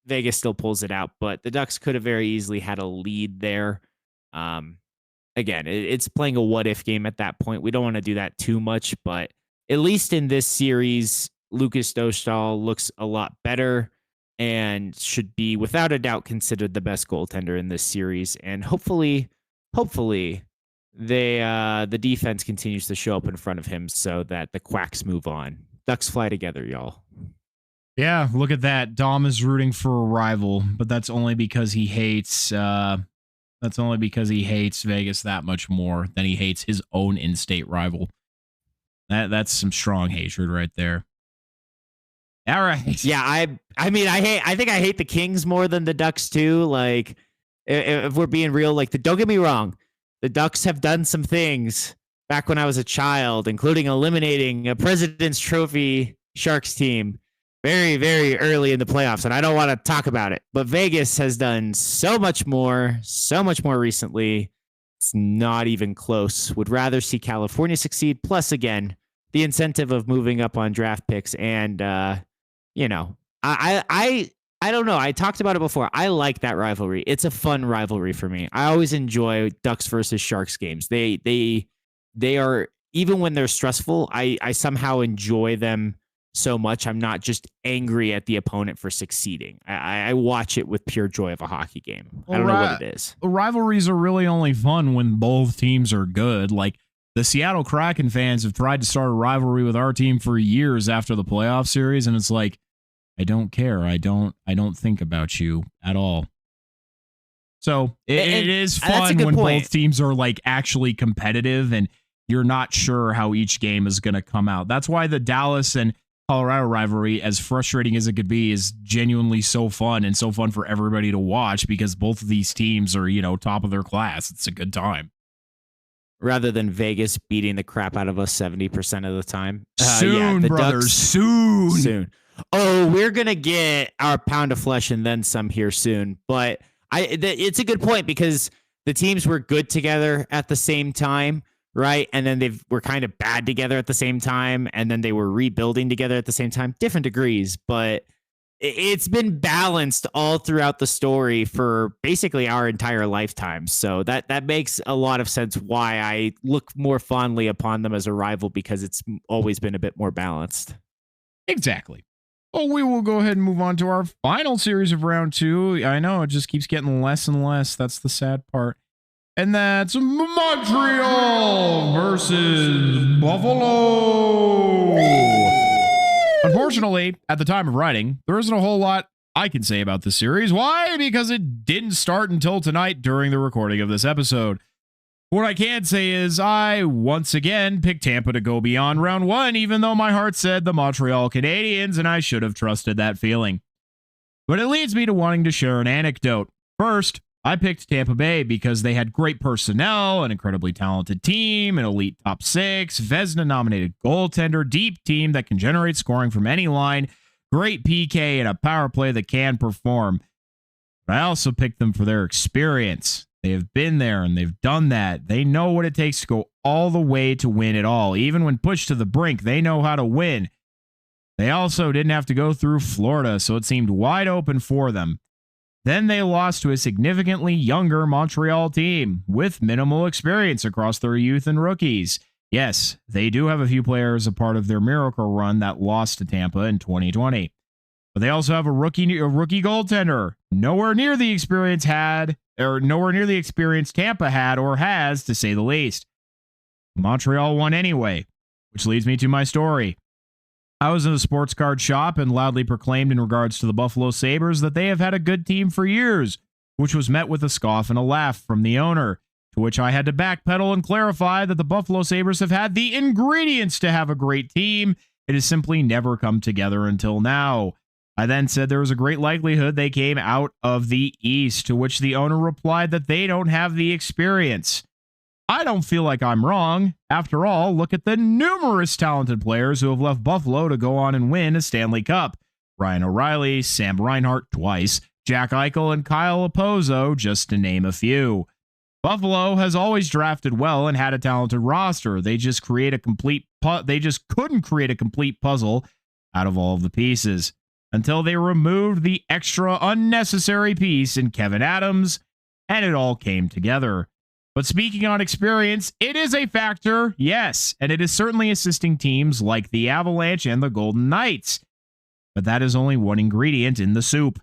Vegas still pulls it out, but the Ducks could have very easily had a lead there. Again, it's playing a what if game at that point. We don't want to do that too much, but at least in this series, Lucas Dostal looks a lot better and should be without a doubt considered the best goaltender in this series. And hopefully the defense continues to show up in front of him so that the Quacks move on. Ducks fly together, y'all. Yeah, look at that. Dom is rooting for a rival, but that's only because he hates Vegas that much more than he hates his own in-state rival. That's some strong hatred right there. All right. Yeah, I think I hate the Kings more than the Ducks too. Like, if we're being real, like, don't get me wrong, the Ducks have done some things back when I was a child, including eliminating a President's Trophy Sharks team very, very early in the playoffs, and I don't want to talk about it. But Vegas has done so much more recently. It's not even close. Would rather see California succeed. Plus, again, the incentive of moving up on draft picks, and I don't know. I talked about it before. I like that rivalry. It's a fun rivalry for me. I always enjoy Ducks versus Sharks games. They are, even when they're stressful, I somehow enjoy them so much. I'm not just angry at the opponent for succeeding. I watch it with pure joy of a hockey game. I don't know what it is. Rivalries are really only fun when both teams are good. Like, the Seattle Kraken fans have tried to start a rivalry with our team for years after the playoff series, and it's like, I don't care. I don't think about you at all. So it is fun when both teams are like actually competitive and you're not sure how each game is going to come out. That's why the Dallas and Colorado rivalry, as frustrating as it could be, is genuinely so fun and so fun for everybody to watch because both of these teams are, top of their class. It's a good time. Rather than Vegas beating the crap out of us 70% of the time. Soon, the brothers, Ducks, soon. Oh, we're going to get our pound of flesh and then some here soon. But it's a good point because the teams were good together at the same time, right? And then they were kind of bad together at the same time. And then they were rebuilding together at the same time, different degrees. But it's been balanced all throughout the story for basically our entire lifetime. So that makes a lot of sense why I look more fondly upon them as a rival, because it's always been a bit more balanced. Exactly. Well, we will go ahead and move on to our final series of round two. I know it just keeps getting less and less. That's the sad part. And that's Montreal versus Buffalo. Unfortunately, at the time of writing, there isn't a whole lot I can say about this series. Why? Because it didn't start until tonight during the recording of this episode. What I can say is I once again picked Tampa to go beyond round one, even though my heart said the Montreal Canadiens, and I should have trusted that feeling. But it leads me to wanting to share an anecdote. First, I picked Tampa Bay because they had great personnel, an incredibly talented team, an elite top six, Vezina-nominated goaltender, deep team that can generate scoring from any line, great PK, and a power play that can perform. But I also picked them for their experience. They have been there and they've done that. They know what it takes to go all the way to win it all. Even when pushed to the brink, they know how to win. They also didn't have to go through Florida, so it seemed wide open for them. Then they lost to a significantly younger Montreal team with minimal experience across their youth and rookies. Yes, they do have a few players a part of their miracle run that lost to Tampa in 2020. But they also have a rookie goaltender, nowhere near the experience Tampa had or has, to say the least. Montreal won anyway, which leads me to my story. I was in a sports card shop and loudly proclaimed in regards to the Buffalo Sabres that they have had a good team for years, which was met with a scoff and a laugh from the owner, to which I had to backpedal and clarify that the Buffalo Sabres have had the ingredients to have a great team. It has simply never come together until now. I then said there was a great likelihood they came out of the East, to which the owner replied that they don't have the experience. I don't feel like I'm wrong. After all, look at the numerous talented players who have left Buffalo to go on and win a Stanley Cup. Ryan O'Reilly, Sam Reinhart twice, Jack Eichel, and Kyle Opozo, just to name a few. Buffalo has always drafted well and had a talented roster. They just couldn't create a complete puzzle out of all of the pieces until they removed the extra unnecessary piece in Kevin Adams, and it all came together. But speaking on experience, it is a factor, yes, and it is certainly assisting teams like the Avalanche and the Golden Knights. But that is only one ingredient in the soup.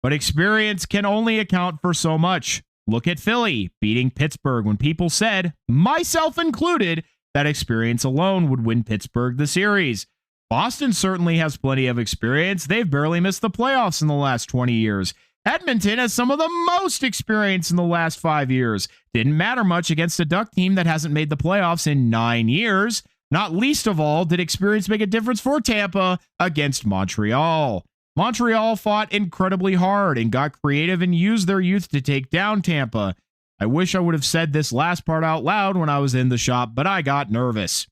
But experience can only account for so much. Look at Philly beating Pittsburgh when people said, myself included, that experience alone would win Pittsburgh the series. Boston certainly has plenty of experience. They've barely missed the playoffs in the last 20 years. Edmonton has some of the most experience in the last 5 years. Didn't matter much against a Duck team that hasn't made the playoffs in 9 years. Not least of all, did experience make a difference for Tampa against Montreal. Montreal fought incredibly hard and got creative and used their youth to take down Tampa. I wish I would have said this last part out loud when I was in the shop, but I got nervous.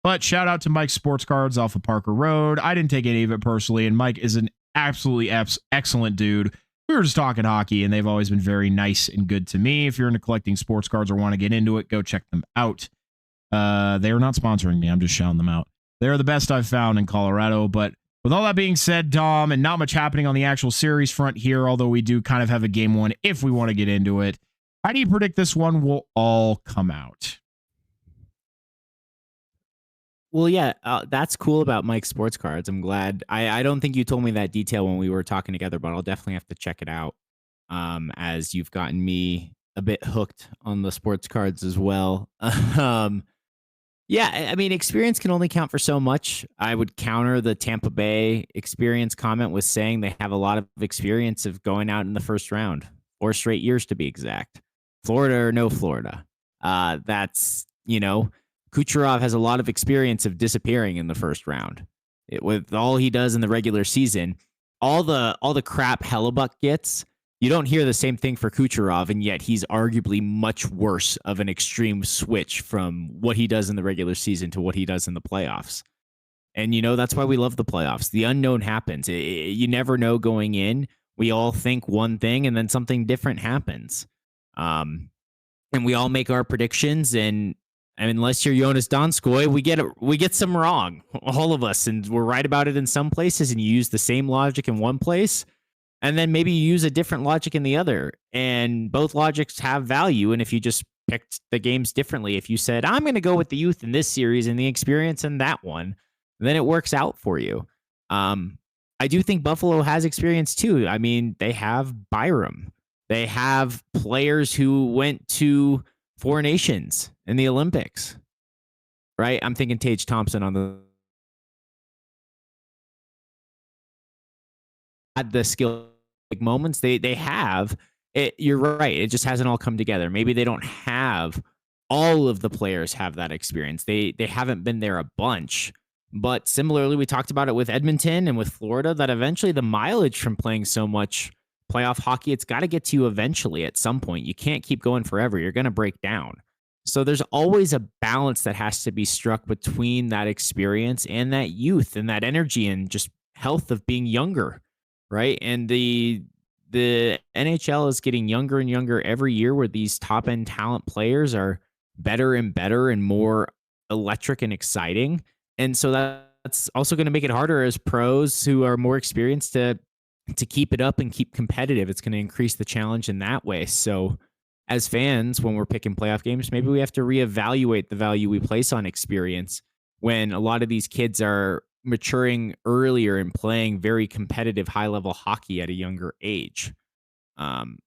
But shout out to Mike's Sports Cards off of Parker Road. I didn't take any of it personally, and Mike is an absolutely excellent dude. We were just talking hockey, and they've always been very nice and good to me. If you're into collecting sports cards or want to get into it, go check them out. They are not sponsoring me. I'm just shouting them out. They're the best I've found in Colorado. But with all that being said, Dom, and not much happening on the actual series front here, although we do kind of have a game one if we want to get into it, how do you predict this one will all come out? Well, yeah, that's cool about Mike's Sports Cards. I'm glad. I don't think you told me that detail when we were talking together, but I'll definitely have to check it out, as you've gotten me a bit hooked on the sports cards as well. Yeah, I mean, experience can only count for so much. I would counter the Tampa Bay experience comment with saying they have a lot of experience of going out in the first round, 4 straight years to be exact. Florida or no Florida. That's, Kucherov has a lot of experience of disappearing in the first round. With all he does in the regular season, all the crap Hellebuck gets, you don't hear the same thing for Kucherov, and yet he's arguably much worse of an extreme switch from what he does in the regular season to what he does in the playoffs. And, that's why we love the playoffs. The unknown happens. You never know going in. We all think one thing, and then something different happens. And we all make our predictions, and unless you're Jonas Donskoy, we get some wrong, all of us, and we're right about it in some places, and you use the same logic in one place, and then maybe you use a different logic in the other, and both logics have value. And if you just picked the games differently, if you said, I'm going to go with the youth in this series and the experience in that one, then it works out for you. I do think Buffalo has experience too. I mean, they have Byram. They have players who went to 4 nations in the Olympics, right? I'm thinking Tage Thompson on the had the skill moments. They have it. You're right. It just hasn't all come together. Maybe they don't have all of the players have that experience. They haven't been there a bunch. But similarly, we talked about it with Edmonton and with Florida, that eventually the mileage from playing so much playoff hockey, it's got to get to you eventually at some point. You can't keep going forever. You're going to break down. So there's always a balance that has to be struck between that experience and that youth and that energy and just health of being younger, right? And the NHL is getting younger and younger every year, where these top end talent players are better and better and more electric and exciting. And so that's also going to make it harder as pros who are more experienced to keep it up and keep competitive. It's going to increase the challenge in that way. So as fans, when we're picking playoff games, maybe we have to reevaluate the value we place on experience when a lot of these kids are maturing earlier and playing very competitive, high-level hockey at a younger age.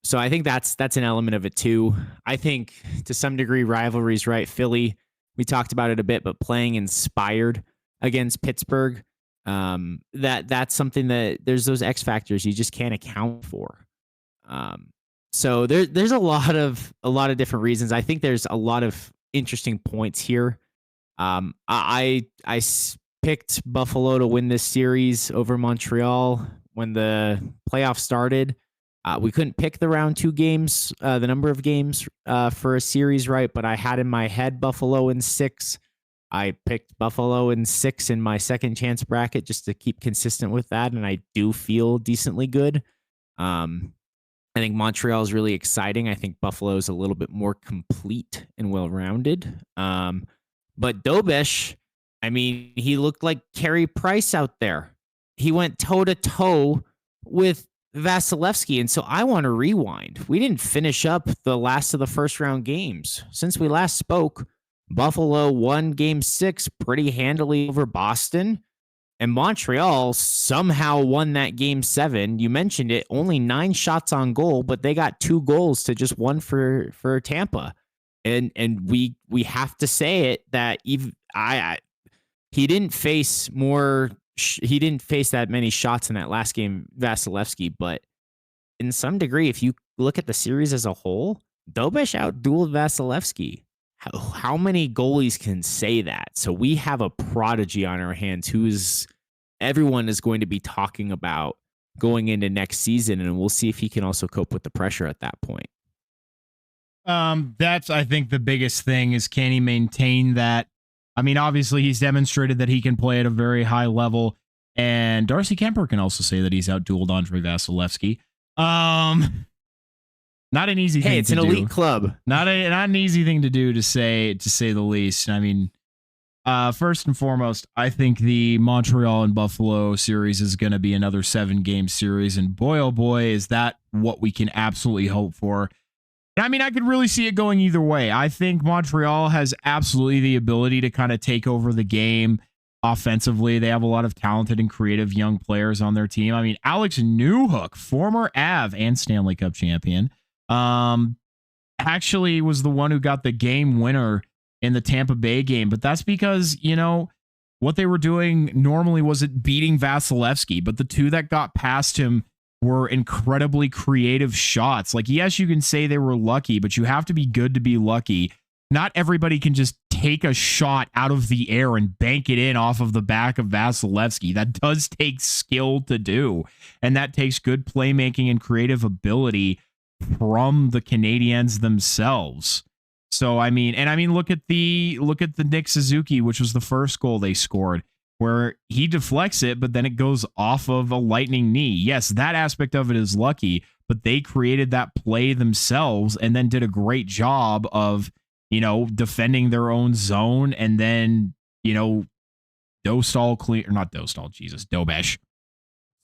So I think that's an element of it too. I think to some degree rivalries, right? Philly, we talked about it a bit, but playing inspired against Pittsburgh, that's something that there's those X factors you just can't account for. So there's a lot of different reasons. I think there's a lot of interesting points here. I picked Buffalo to win this series over Montreal when the playoffs started. We couldn't pick the round 2 games, the number of games for a series, right? But I had in my head Buffalo in 6. I picked Buffalo in 6 in my second chance bracket just to keep consistent with that, and I do feel decently good. I think Montreal is really exciting. I think Buffalo is a little bit more complete and well-rounded. But Dobish, I mean, he looked like Carey Price out there. he went toe to toe with Vasilevsky. And so I want to rewind. We didn't finish up the last of the first round games. Since we last spoke, Buffalo won game 6 pretty handily over Boston. And Montreal somehow won that game 7. You mentioned it, only 9 shots on goal, but they got 2 goals to just 1 for Tampa. And we have to say it that even he didn't face that many shots in that last game, Vasilevsky, but in some degree, if you look at the series as a whole, Dobesh outdueled Vasilevsky. How many goalies can say that? So we have a prodigy on our hands who's everyone is going to be talking about going into next season, and we'll see if he can also cope with the pressure at that point. That's, I think, the biggest thing is, can he maintain that? I mean, obviously, he's demonstrated that he can play at a very high level, and Darcy Kemper can also say that he's outdueled Andrei Vasilevsky. Not an easy thing to do. Hey, it's an elite club. Not an easy thing to do, to say the least. I mean, first and foremost, I think the Montreal and Buffalo series is going to be another 7-game series, and boy, oh boy, is that what we can absolutely hope for. I mean, I could really see it going either way. I think Montreal has absolutely the ability to kind of take over the game offensively. They have a lot of talented and creative young players on their team. I mean, Alex Newhook, former Av and Stanley Cup champion, actually was the one who got the game winner in the Tampa Bay game. But that's because, what they were doing normally wasn't beating Vasilevsky, but the 2 that got past him were incredibly creative shots. Like, yes, you can say they were lucky, but you have to be good to be lucky. Not everybody can just take a shot out of the air and bank it in off of the back of Vasilevsky. That does take skill to do, and that takes good playmaking and creative ability from the Canadiens themselves. So, I mean, look at the Nick Suzuki, which was the first goal they scored, where he deflects it, but then it goes off of a lightning knee. Yes, that aspect of it is lucky, but they created that play themselves and then did a great job of, defending their own zone, and then, Dobesh.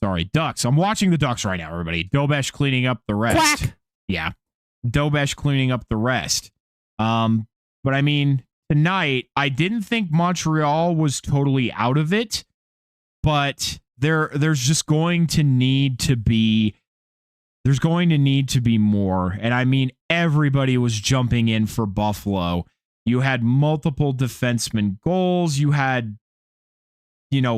Sorry, Ducks. I'm watching the Ducks right now, everybody. Dobesh cleaning up the rest. Quack. Yeah. Dobesh cleaning up the rest. But I mean, tonight, I didn't think Montreal was totally out of it, but there's just going to need to be more. And I mean, everybody was jumping in for Buffalo. You had multiple defenseman goals. You had,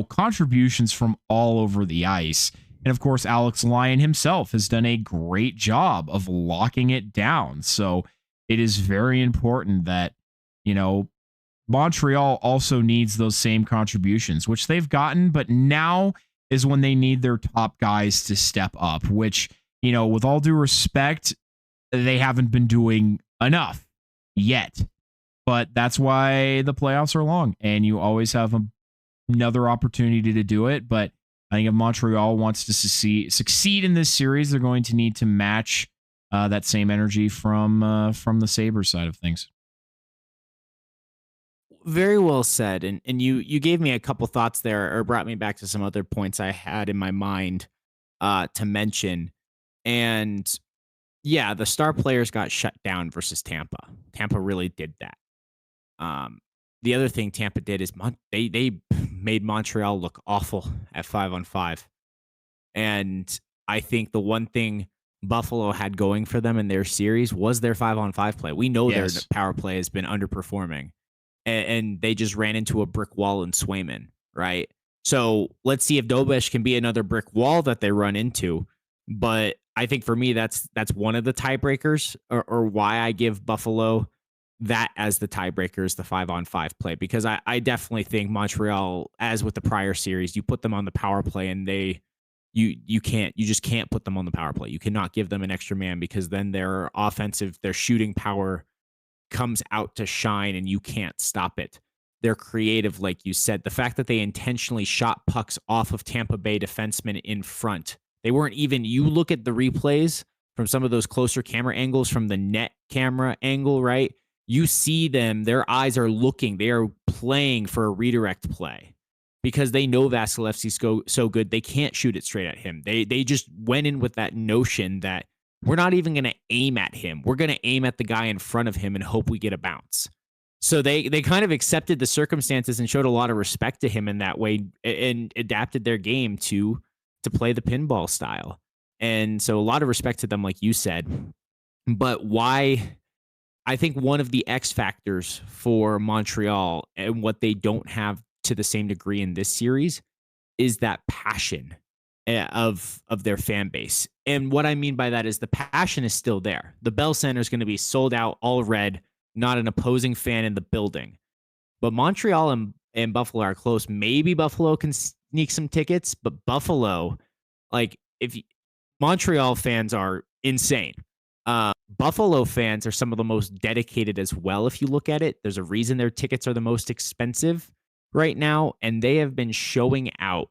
contributions from all over the ice. And of course, Alex Lyon himself has done a great job of locking it down. So it is very important that, Montreal also needs those same contributions, which they've gotten, but now is when they need their top guys to step up, which, with all due respect, they haven't been doing enough yet. But that's why the playoffs are long, and you always have another opportunity to do it. But I think if Montreal wants to succeed in this series, they're going to need to match that same energy from the Sabres side of things. Very well said. And you gave me a couple thoughts there, or brought me back to some other points I had in my mind to mention. And yeah, the star players got shut down versus Tampa. Tampa really did that. The other thing Tampa did is they made Montreal look awful at 5-on-5. And I think the one thing Buffalo had going for them in their series was their 5-on-5 play. We know their power play has been underperforming, and they just ran into a brick wall in Swayman, right? So let's see if Dobesh can be another brick wall that they run into. But I think for me, that's one of the tiebreakers, or why I give Buffalo that as the tiebreaker is the 5-on-5 play, because I definitely think Montreal, as with the prior series, you put them on the power play and you just can't put them on the power play. You cannot give them an extra man, because then their shooting power comes out to shine and you can't stop it. They're creative, like you said. The fact that they intentionally shot pucks off of Tampa Bay defensemen in front. They weren't even, you look at the replays from some of those closer camera angles from the net camera angle, right? You see them, their eyes are looking, they are playing for a redirect play. because they know Vasilevsky's so good. They can't shoot it straight at him. They just went in with that notion that we're not even going to aim at him. We're going to aim at the guy in front of him and hope we get a bounce. So they kind of accepted the circumstances and showed a lot of respect to him in that way and adapted their game to play the pinball style. And so a lot of respect to them, like you said. But why? I think one of the X factors for Montreal and what they don't have to the same degree in this series is that passion of their fan base. And what I mean by that is the passion is still there. The Bell Center is going to be sold out, all red, not an opposing fan in the building. But Montreal and Buffalo are close. Maybe Buffalo can sneak some tickets, but Buffalo, like Montreal fans are insane. Buffalo fans are some of the most dedicated as well. If you look at it, there's a reason their tickets are the most expensive right now, and they have been showing out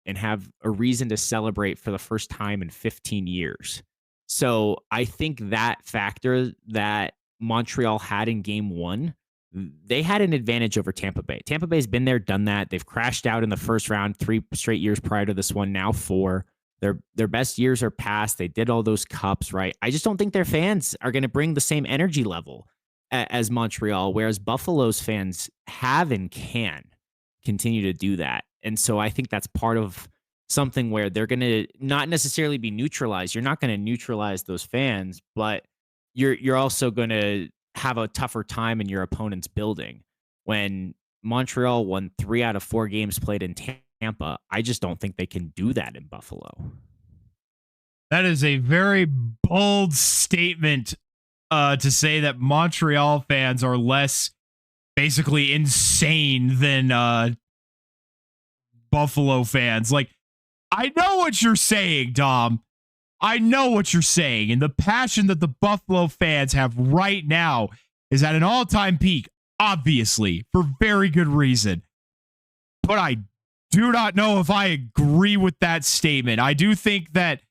and have a reason to celebrate for the first time in 15 years. So I think that factor that Montreal had in game one, they had an advantage over Tampa Bay. Tampa Bay's been there, done that. They've crashed out in the first round 3 straight years prior to this one, now 4. Their best years are past. They did all those cups, right? I just don't think their fans are going to bring the same energy level as Montreal, whereas Buffalo's fans have and can continue to do that. And so I think that's part of something where they're going to not necessarily be neutralized. You're not going to neutralize those fans, but you're also going to have a tougher time in your opponent's building. When Montreal won 3 out of 4 games played in Tampa, I just don't think they can do that in Buffalo. That is a very bold statement to say that Montreal fans are less basically insane than Buffalo fans. Like, I know what you're saying, Dom. I know what you're saying. And the passion that the Buffalo fans have right now is at an all-time peak, obviously, for very good reason. But I do not know if I agree with that statement. I do think that,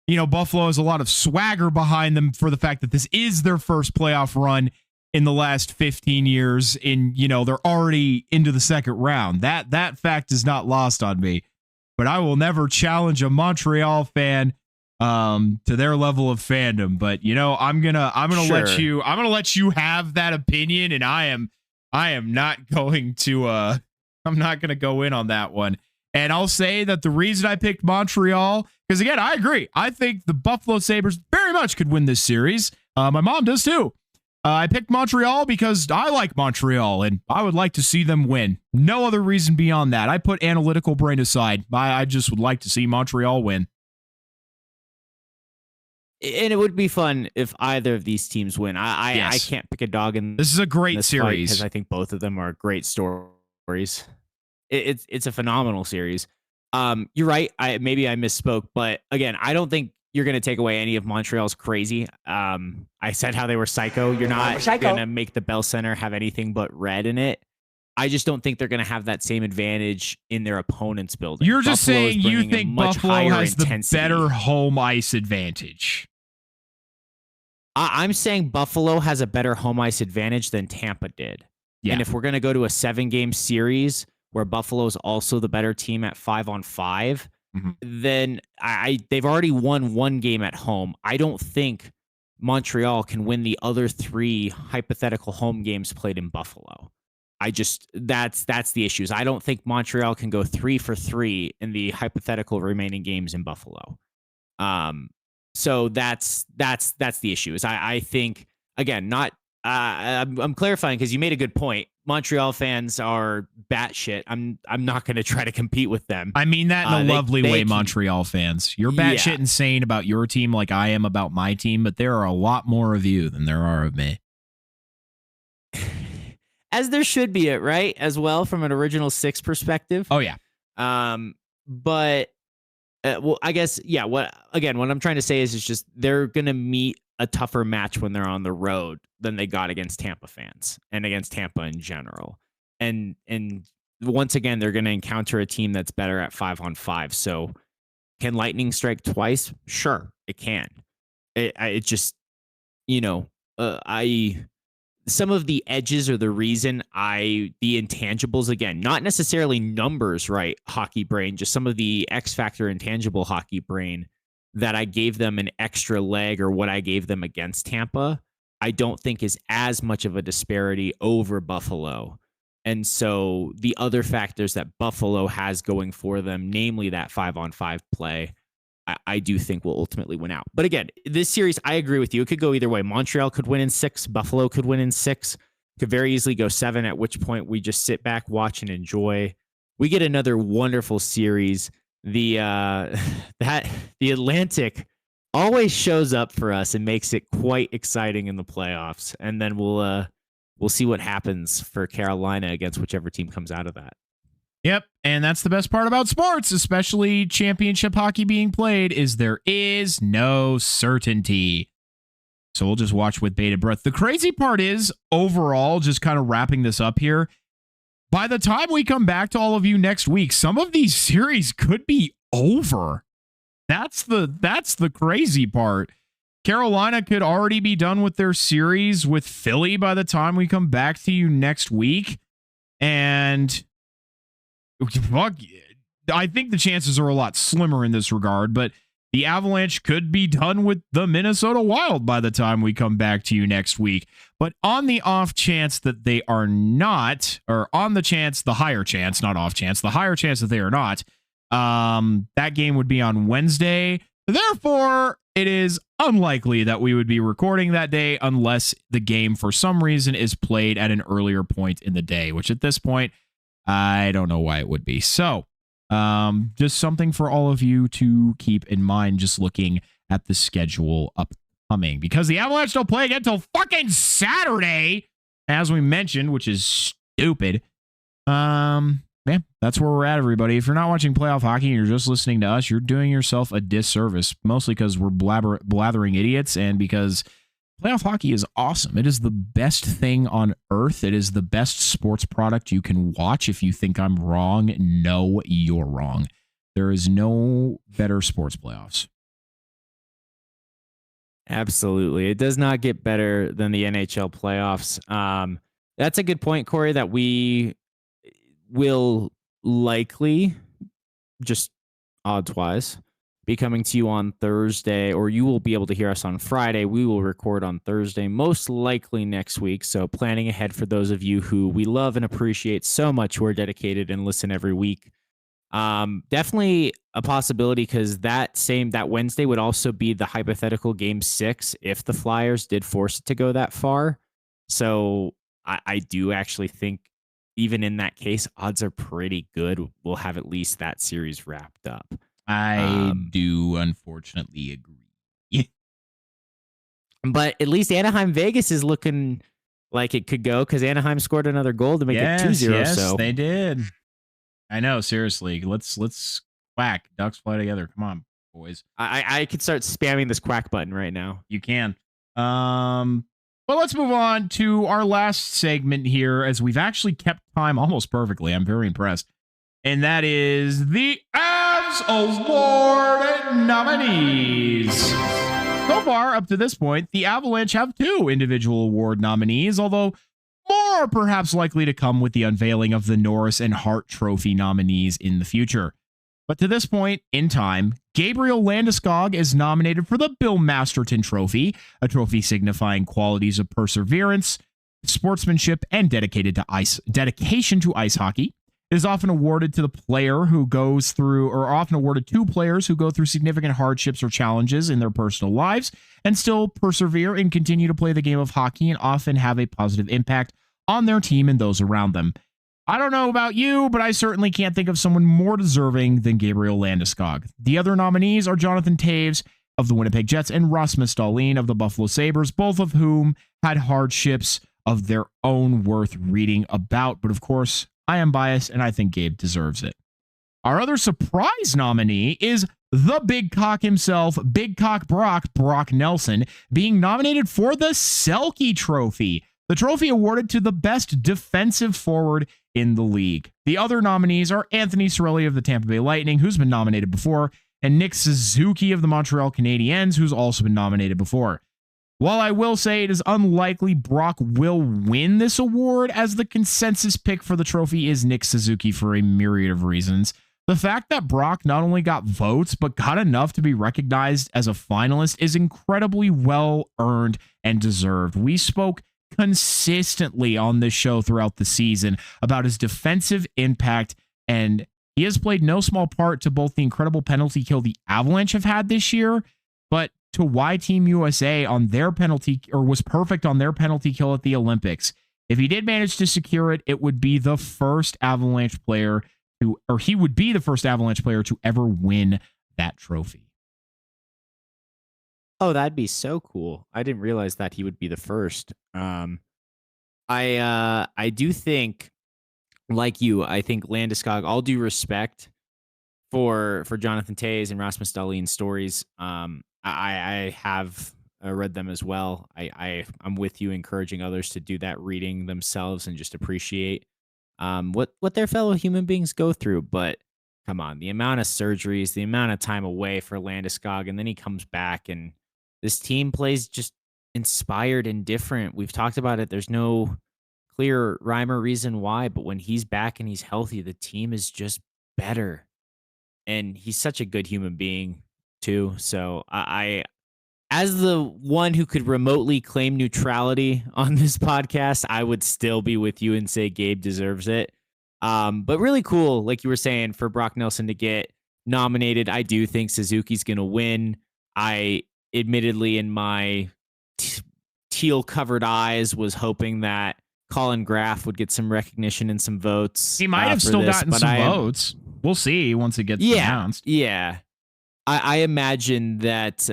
Buffalo has a lot of swagger behind them for the fact that this is their first playoff run in the last 15 years. They're already into the second round. That fact is not lost on me. But I will never challenge a Montreal fan to their level of fandom. But I'm gonna let you have that opinion, and I am not going to I'm not gonna go in on that one. And I'll say that the reason I picked Montreal, because again, I agree. I think the Buffalo Sabres very much could win this series. My mom does too. I picked Montreal because I like Montreal and I would like to see them win. No other reason beyond that. I put analytical brain aside. I just would like to see Montreal win. And it would be fun if either of these teams win. I can't pick a dog in this is a great series because I think both of them are great stories. It's a phenomenal series. You're right. Maybe I misspoke, but again, I don't think you're going to take away any of Montreal's crazy. I said how they were psycho. You're not going to make the Bell Center have anything but red in it. I just don't think they're going to have that same advantage in their opponent's building. You're just saying you think Buffalo has intensity. The better home ice advantage. I'm saying Buffalo has a better home ice advantage than Tampa did. Yeah. And if we're going to go to a 7-game series where Buffalo is also the better team at 5-on-5, then they've already won 1 game at home. I don't think Montreal can win the other 3 hypothetical home games played in Buffalo. That's the issues. I don't think Montreal can go 3 for 3 in the hypothetical remaining games in Buffalo. So that's the issue. Is I think, again, not I'm clarifying because you made a good point. Montreal fans are batshit. I'm not going to try to compete with them. I mean that in a lovely way, Montreal fans. You're batshit insane about your team like I am about my team, but there are a lot more of you than there are of me. As there should be it, right? As well, from an original 6 perspective. Oh, yeah. But, I guess, what I'm trying to say is it's just they're going to meet a tougher match when they're on the road than they got against Tampa fans and against Tampa in general. And once again, they're going to encounter a team that's better at 5-on-5. So can lightning strike twice? Sure, it can. It just, some of the edges are the reason the intangibles, again, not necessarily numbers, right? Hockey brain, just some of the X factor intangible hockey brain that I gave them an extra leg, or what I gave them against Tampa, I don't think is as much of a disparity over Buffalo. And so the other factors that Buffalo has going for them, namely that 5-on-5 play, I do think will ultimately win out. But again, this series, I agree with you. It could go either way. Montreal could win in 6. Buffalo could win in 6. Could very easily go 7, at which point we just sit back, watch, and enjoy. We get another wonderful series. The Atlantic always shows up for us and makes it quite exciting in the playoffs. And then we'll see what happens for Carolina against whichever team comes out of that. Yep, and that's the best part about sports, especially championship hockey being played, is there is no certainty. So we'll just watch with bated breath. The crazy part is, overall, just kind of wrapping this up here, by the time we come back to all of you next week, some of these series could be over. That's the crazy part. Carolina could already be done with their series with Philly by the time we come back to you next week. And I think the chances are a lot slimmer in this regard, but the Avalanche could be done with the Minnesota Wild by the time we come back to you next week. But on the off chance that they are not, or on the chance, the higher chance, not off chance, the higher chance that they are not, that game would be on Wednesday. Therefore, it is unlikely that we would be recording that day unless the game for some reason is played at an earlier point in the day, which at this point, I don't know why it would be. So, just something for all of you to keep in mind, just looking at the schedule upcoming, because the Avalanche don't play again until fucking Saturday, as we mentioned, which is stupid. Yeah, that's where we're at, everybody. If you're not watching playoff hockey and you're just listening to us, you're doing yourself a disservice, mostly because we're blathering idiots and because playoff hockey is awesome. It is the best thing on earth. It is the best sports product you can watch. If you think I'm wrong, no, you're wrong. There is no better sports playoffs. Absolutely. It does not get better than the NHL playoffs. That's a good point, Corey, that we will likely, just odds-wise, be coming to you on Thursday, or you will be able to hear us on Friday. We will record on Thursday, most likely next week. So planning ahead for those of you who we love and appreciate so much, who are dedicated and listen every week. Definitely a possibility, because that Wednesday would also be the hypothetical game 6 if the Flyers did force it to go that far. So I do actually think, even in that case, odds are pretty good we'll have at least that series wrapped up. I do unfortunately agree. But at least Anaheim Vegas is looking like it could go, because Anaheim scored another goal to make it 2-0. Yes, so they did. I know, seriously. Let's quack. Ducks fly together. Come on, boys. I could start spamming this quack button right now. You can. But let's move on to our last segment here, as we've actually kept time almost perfectly. I'm very impressed. And that is the Avs Award nominees. So far, up to this point, the Avalanche have 2 individual award nominees, although more are perhaps likely to come with the unveiling of the Norris and Hart Trophy nominees in the future. But to this point in time, Gabriel Landeskog is nominated for the Bill Masterton Trophy, a trophy signifying qualities of perseverance, sportsmanship, and dedication to ice hockey. It is often awarded to the player who goes through, or often awarded to players who go through significant hardships or challenges in their personal lives and still persevere and continue to play the game of hockey and often have a positive impact on their team and those around them. I don't know about you, but I certainly can't think of someone more deserving than Gabriel Landeskog. The other nominees are Jonathan Toews of the Winnipeg Jets and Rasmus Dahlin of the Buffalo Sabres, both of whom had hardships of their own worth reading about. But of course, I am biased and I think Gabe deserves it. Our other surprise nominee is the big cock himself, Big Cock Brock Nelson, being nominated for the Selke Trophy, the trophy awarded to the best defensive forward in the league. The other nominees are Anthony Cirelli of the Tampa Bay Lightning, who's been nominated before, and Nick Suzuki of the Montreal Canadiens, who's also been nominated before. While I will say it is unlikely Brock will win this award, as the consensus pick for the trophy is Nick Suzuki for a myriad of reasons, the fact that Brock not only got votes, but got enough to be recognized as a finalist is incredibly well earned and deserved. We spoke consistently on this show throughout the season about his defensive impact, and he has played no small part to both the incredible penalty kill the Avalanche have had this year, but to why Team USA on their penalty, or was perfect on their penalty kill at the Olympics. If he did manage to secure it, it would be the first Avalanche player to, or he would be the first Avalanche player to ever win that trophy. Oh, that'd be so cool. I didn't realize that he would be the first. I do think, like you, I think Landeskog, all due respect for Jonathan Toews and Rasmus Dahlin's stories, I have read them as well. I'm with you, encouraging others to do that reading themselves and just appreciate what their fellow human beings go through. But come on, the amount of surgeries, the amount of time away for Landeskog, and then he comes back and this team plays just inspired and different. We've talked about it. There's no clear rhyme or reason why, but when he's back and he's healthy, the team is just better. And he's such a good human being too. So I as the one who could remotely claim neutrality on this podcast, I would still be with you and say Gabe deserves it. But really cool, like you were saying, for Brock Nelson to get nominated. I do think Suzuki's going to win. I admittedly, in my teal covered eyes, was hoping that Colin Graff would get some recognition and some votes. He might have still gotten some votes. We'll see once it gets announced. Yeah. I imagine that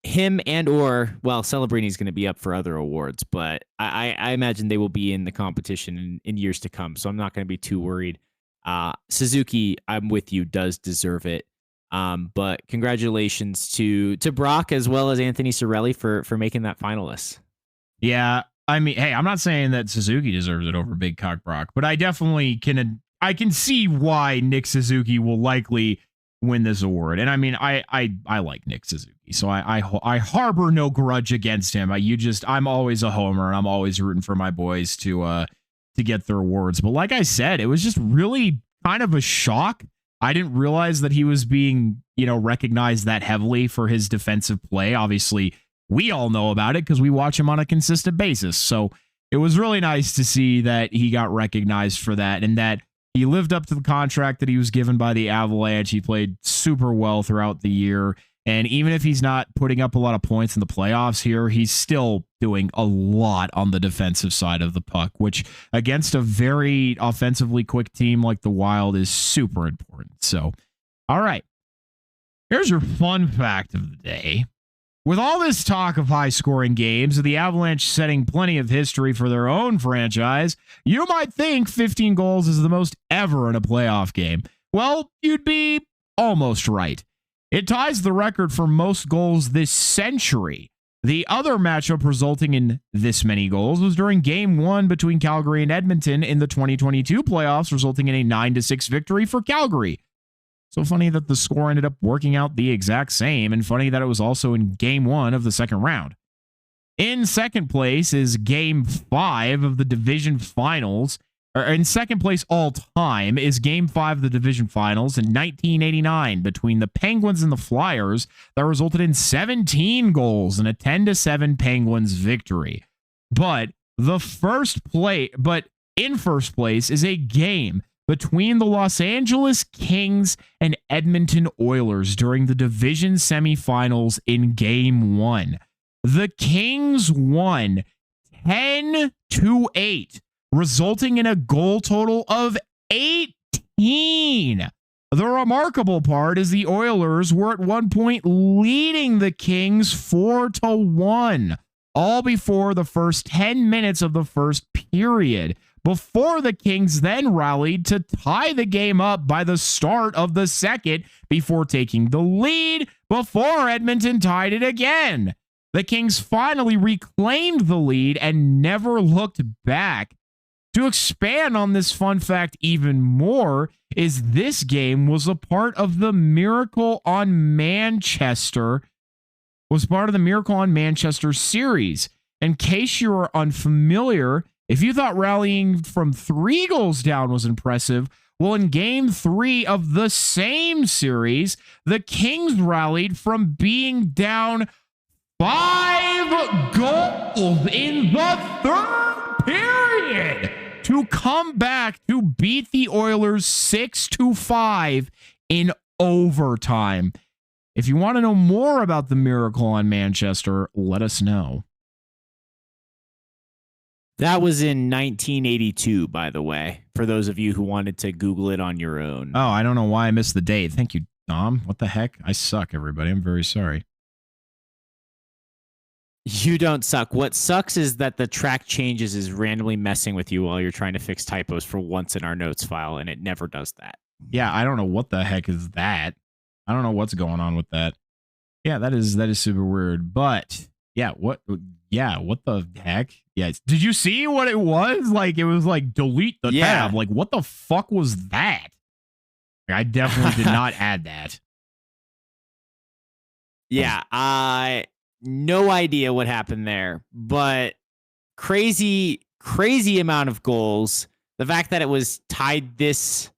him and Celebrini's going to be up for other awards, but I imagine they will be in the competition in years to come. So I'm not going to be too worried. Suzuki, I'm with you, does deserve it. But congratulations to Brock as well as Anthony Cirelli for making that finalist. Yeah. I mean, hey, I'm not saying that Suzuki deserves it over Big Cock Brock, but I definitely I can see why Nick Suzuki will likely win this award. And I mean, I like Nick Suzuki, so I harbor no grudge against him. I'm always a homer, and I'm always rooting for my boys to get their awards. But like I said, it was just really kind of a shock. I didn't realize that he was being, recognized that heavily for his defensive play. Obviously, we all know about it because we watch him on a consistent basis. So it was really nice to see that he got recognized for that, and that he lived up to the contract that he was given by the Avalanche. He played super well throughout the year. And even if he's not putting up a lot of points in the playoffs here, he's still doing a lot on the defensive side of the puck, which against a very offensively quick team like the Wild is super important. So, all right. Here's your fun fact of the day. With all this talk of high-scoring games, the Avalanche setting plenty of history for their own franchise, you might think 15 goals is the most ever in a playoff game. Well, you'd be almost right. It ties the record for most goals this century. The other matchup resulting in this many goals was during Game 1 between Calgary and Edmonton in the 2022 playoffs, resulting in a 9-6 victory for Calgary. So funny that the score ended up working out the exact same, and funny that it was also in Game 1 of the second round. In second place is Game 5 of the division finals, or in second place all time is Game 5 of the division finals in 1989 between the Penguins and the Flyers that resulted in 17 goals and a 10-7 Penguins victory. But in first place is a game between the Los Angeles Kings and Edmonton Oilers during the division semifinals in Game 1. The Kings won 10-8, resulting in a goal total of 18. The remarkable part is the Oilers were at one point leading the Kings 4-1, all before the first 10 minutes of the first period, before the Kings then rallied to tie the game up by the start of the second before taking the lead before Edmonton tied it again. The Kings finally reclaimed the lead and never looked back. To expand on this fun fact even more is this game was a part of the Miracle on Manchester was part of the Miracle on Manchester series. In case you are unfamiliar, if you thought rallying from 3 goals down was impressive, well, in game 3 of the same series, the Kings rallied from being down 5 goals in the 3rd period to come back to beat the Oilers 6-5 in overtime. If you want to know more about the Miracle on Manchester, let us know. That was in 1982, by the way, for those of you who wanted to Google it on your own. Oh, I don't know why I missed the date. Thank you, Dom. What the heck? I suck, everybody. I'm very sorry. You don't suck. What sucks is that the track changes is randomly messing with you while you're trying to fix typos for once in our notes file, and it never does that. Yeah, I don't know what the heck is that. I don't know what's going on with that. Yeah, that is super weird. But yeah, what the heck? Yeah, did you see what it was? Like, it was like delete the tab. Like, what the fuck was that? I definitely did not add that. Yeah, no idea what happened there, but crazy amount of goals. The fact that it was tied with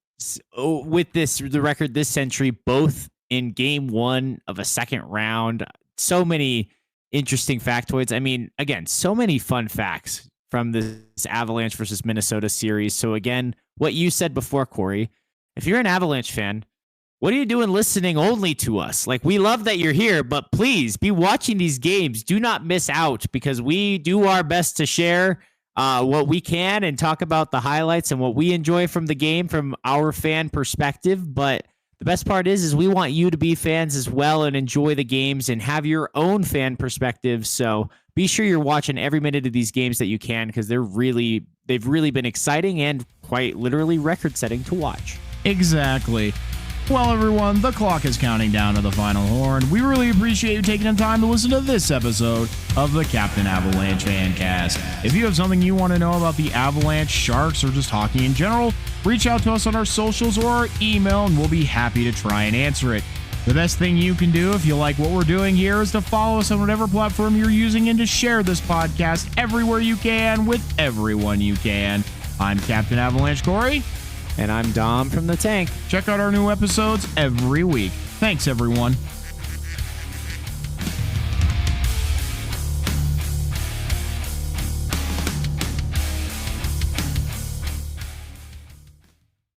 the record this century, both in game 1 of a second round. So many interesting factoids. I mean, again, so many fun facts from this Avalanche versus Minnesota series. So again, what you said before, Corey, if you're an Avalanche fan, what are you doing listening only to us? Like, we love that you're here, but please be watching these games. Do not miss out, because we do our best to share what we can and talk about the highlights and what we enjoy from the game from our fan perspective. But the best part is we want you to be fans as well and enjoy the games and have your own fan perspective. So be sure you're watching every minute of these games that you can, because they've really been exciting and quite literally record-setting to watch. Exactly. Well, everyone, the clock is counting down to the final horn. We really appreciate you taking the time to listen to this episode of the Captain Avalanche Fancast. If you have something you want to know about the Avalanche, Sharks, or just hockey in general, reach out to us on our socials or our email, and we'll be happy to try and answer it. The best thing you can do if you like what we're doing here is to follow us on whatever platform you're using and to share this podcast everywhere you can with everyone you can. I'm Captain Avalanche Corey. And I'm Dom from the Tank. Check out our new episodes every week. Thanks, everyone.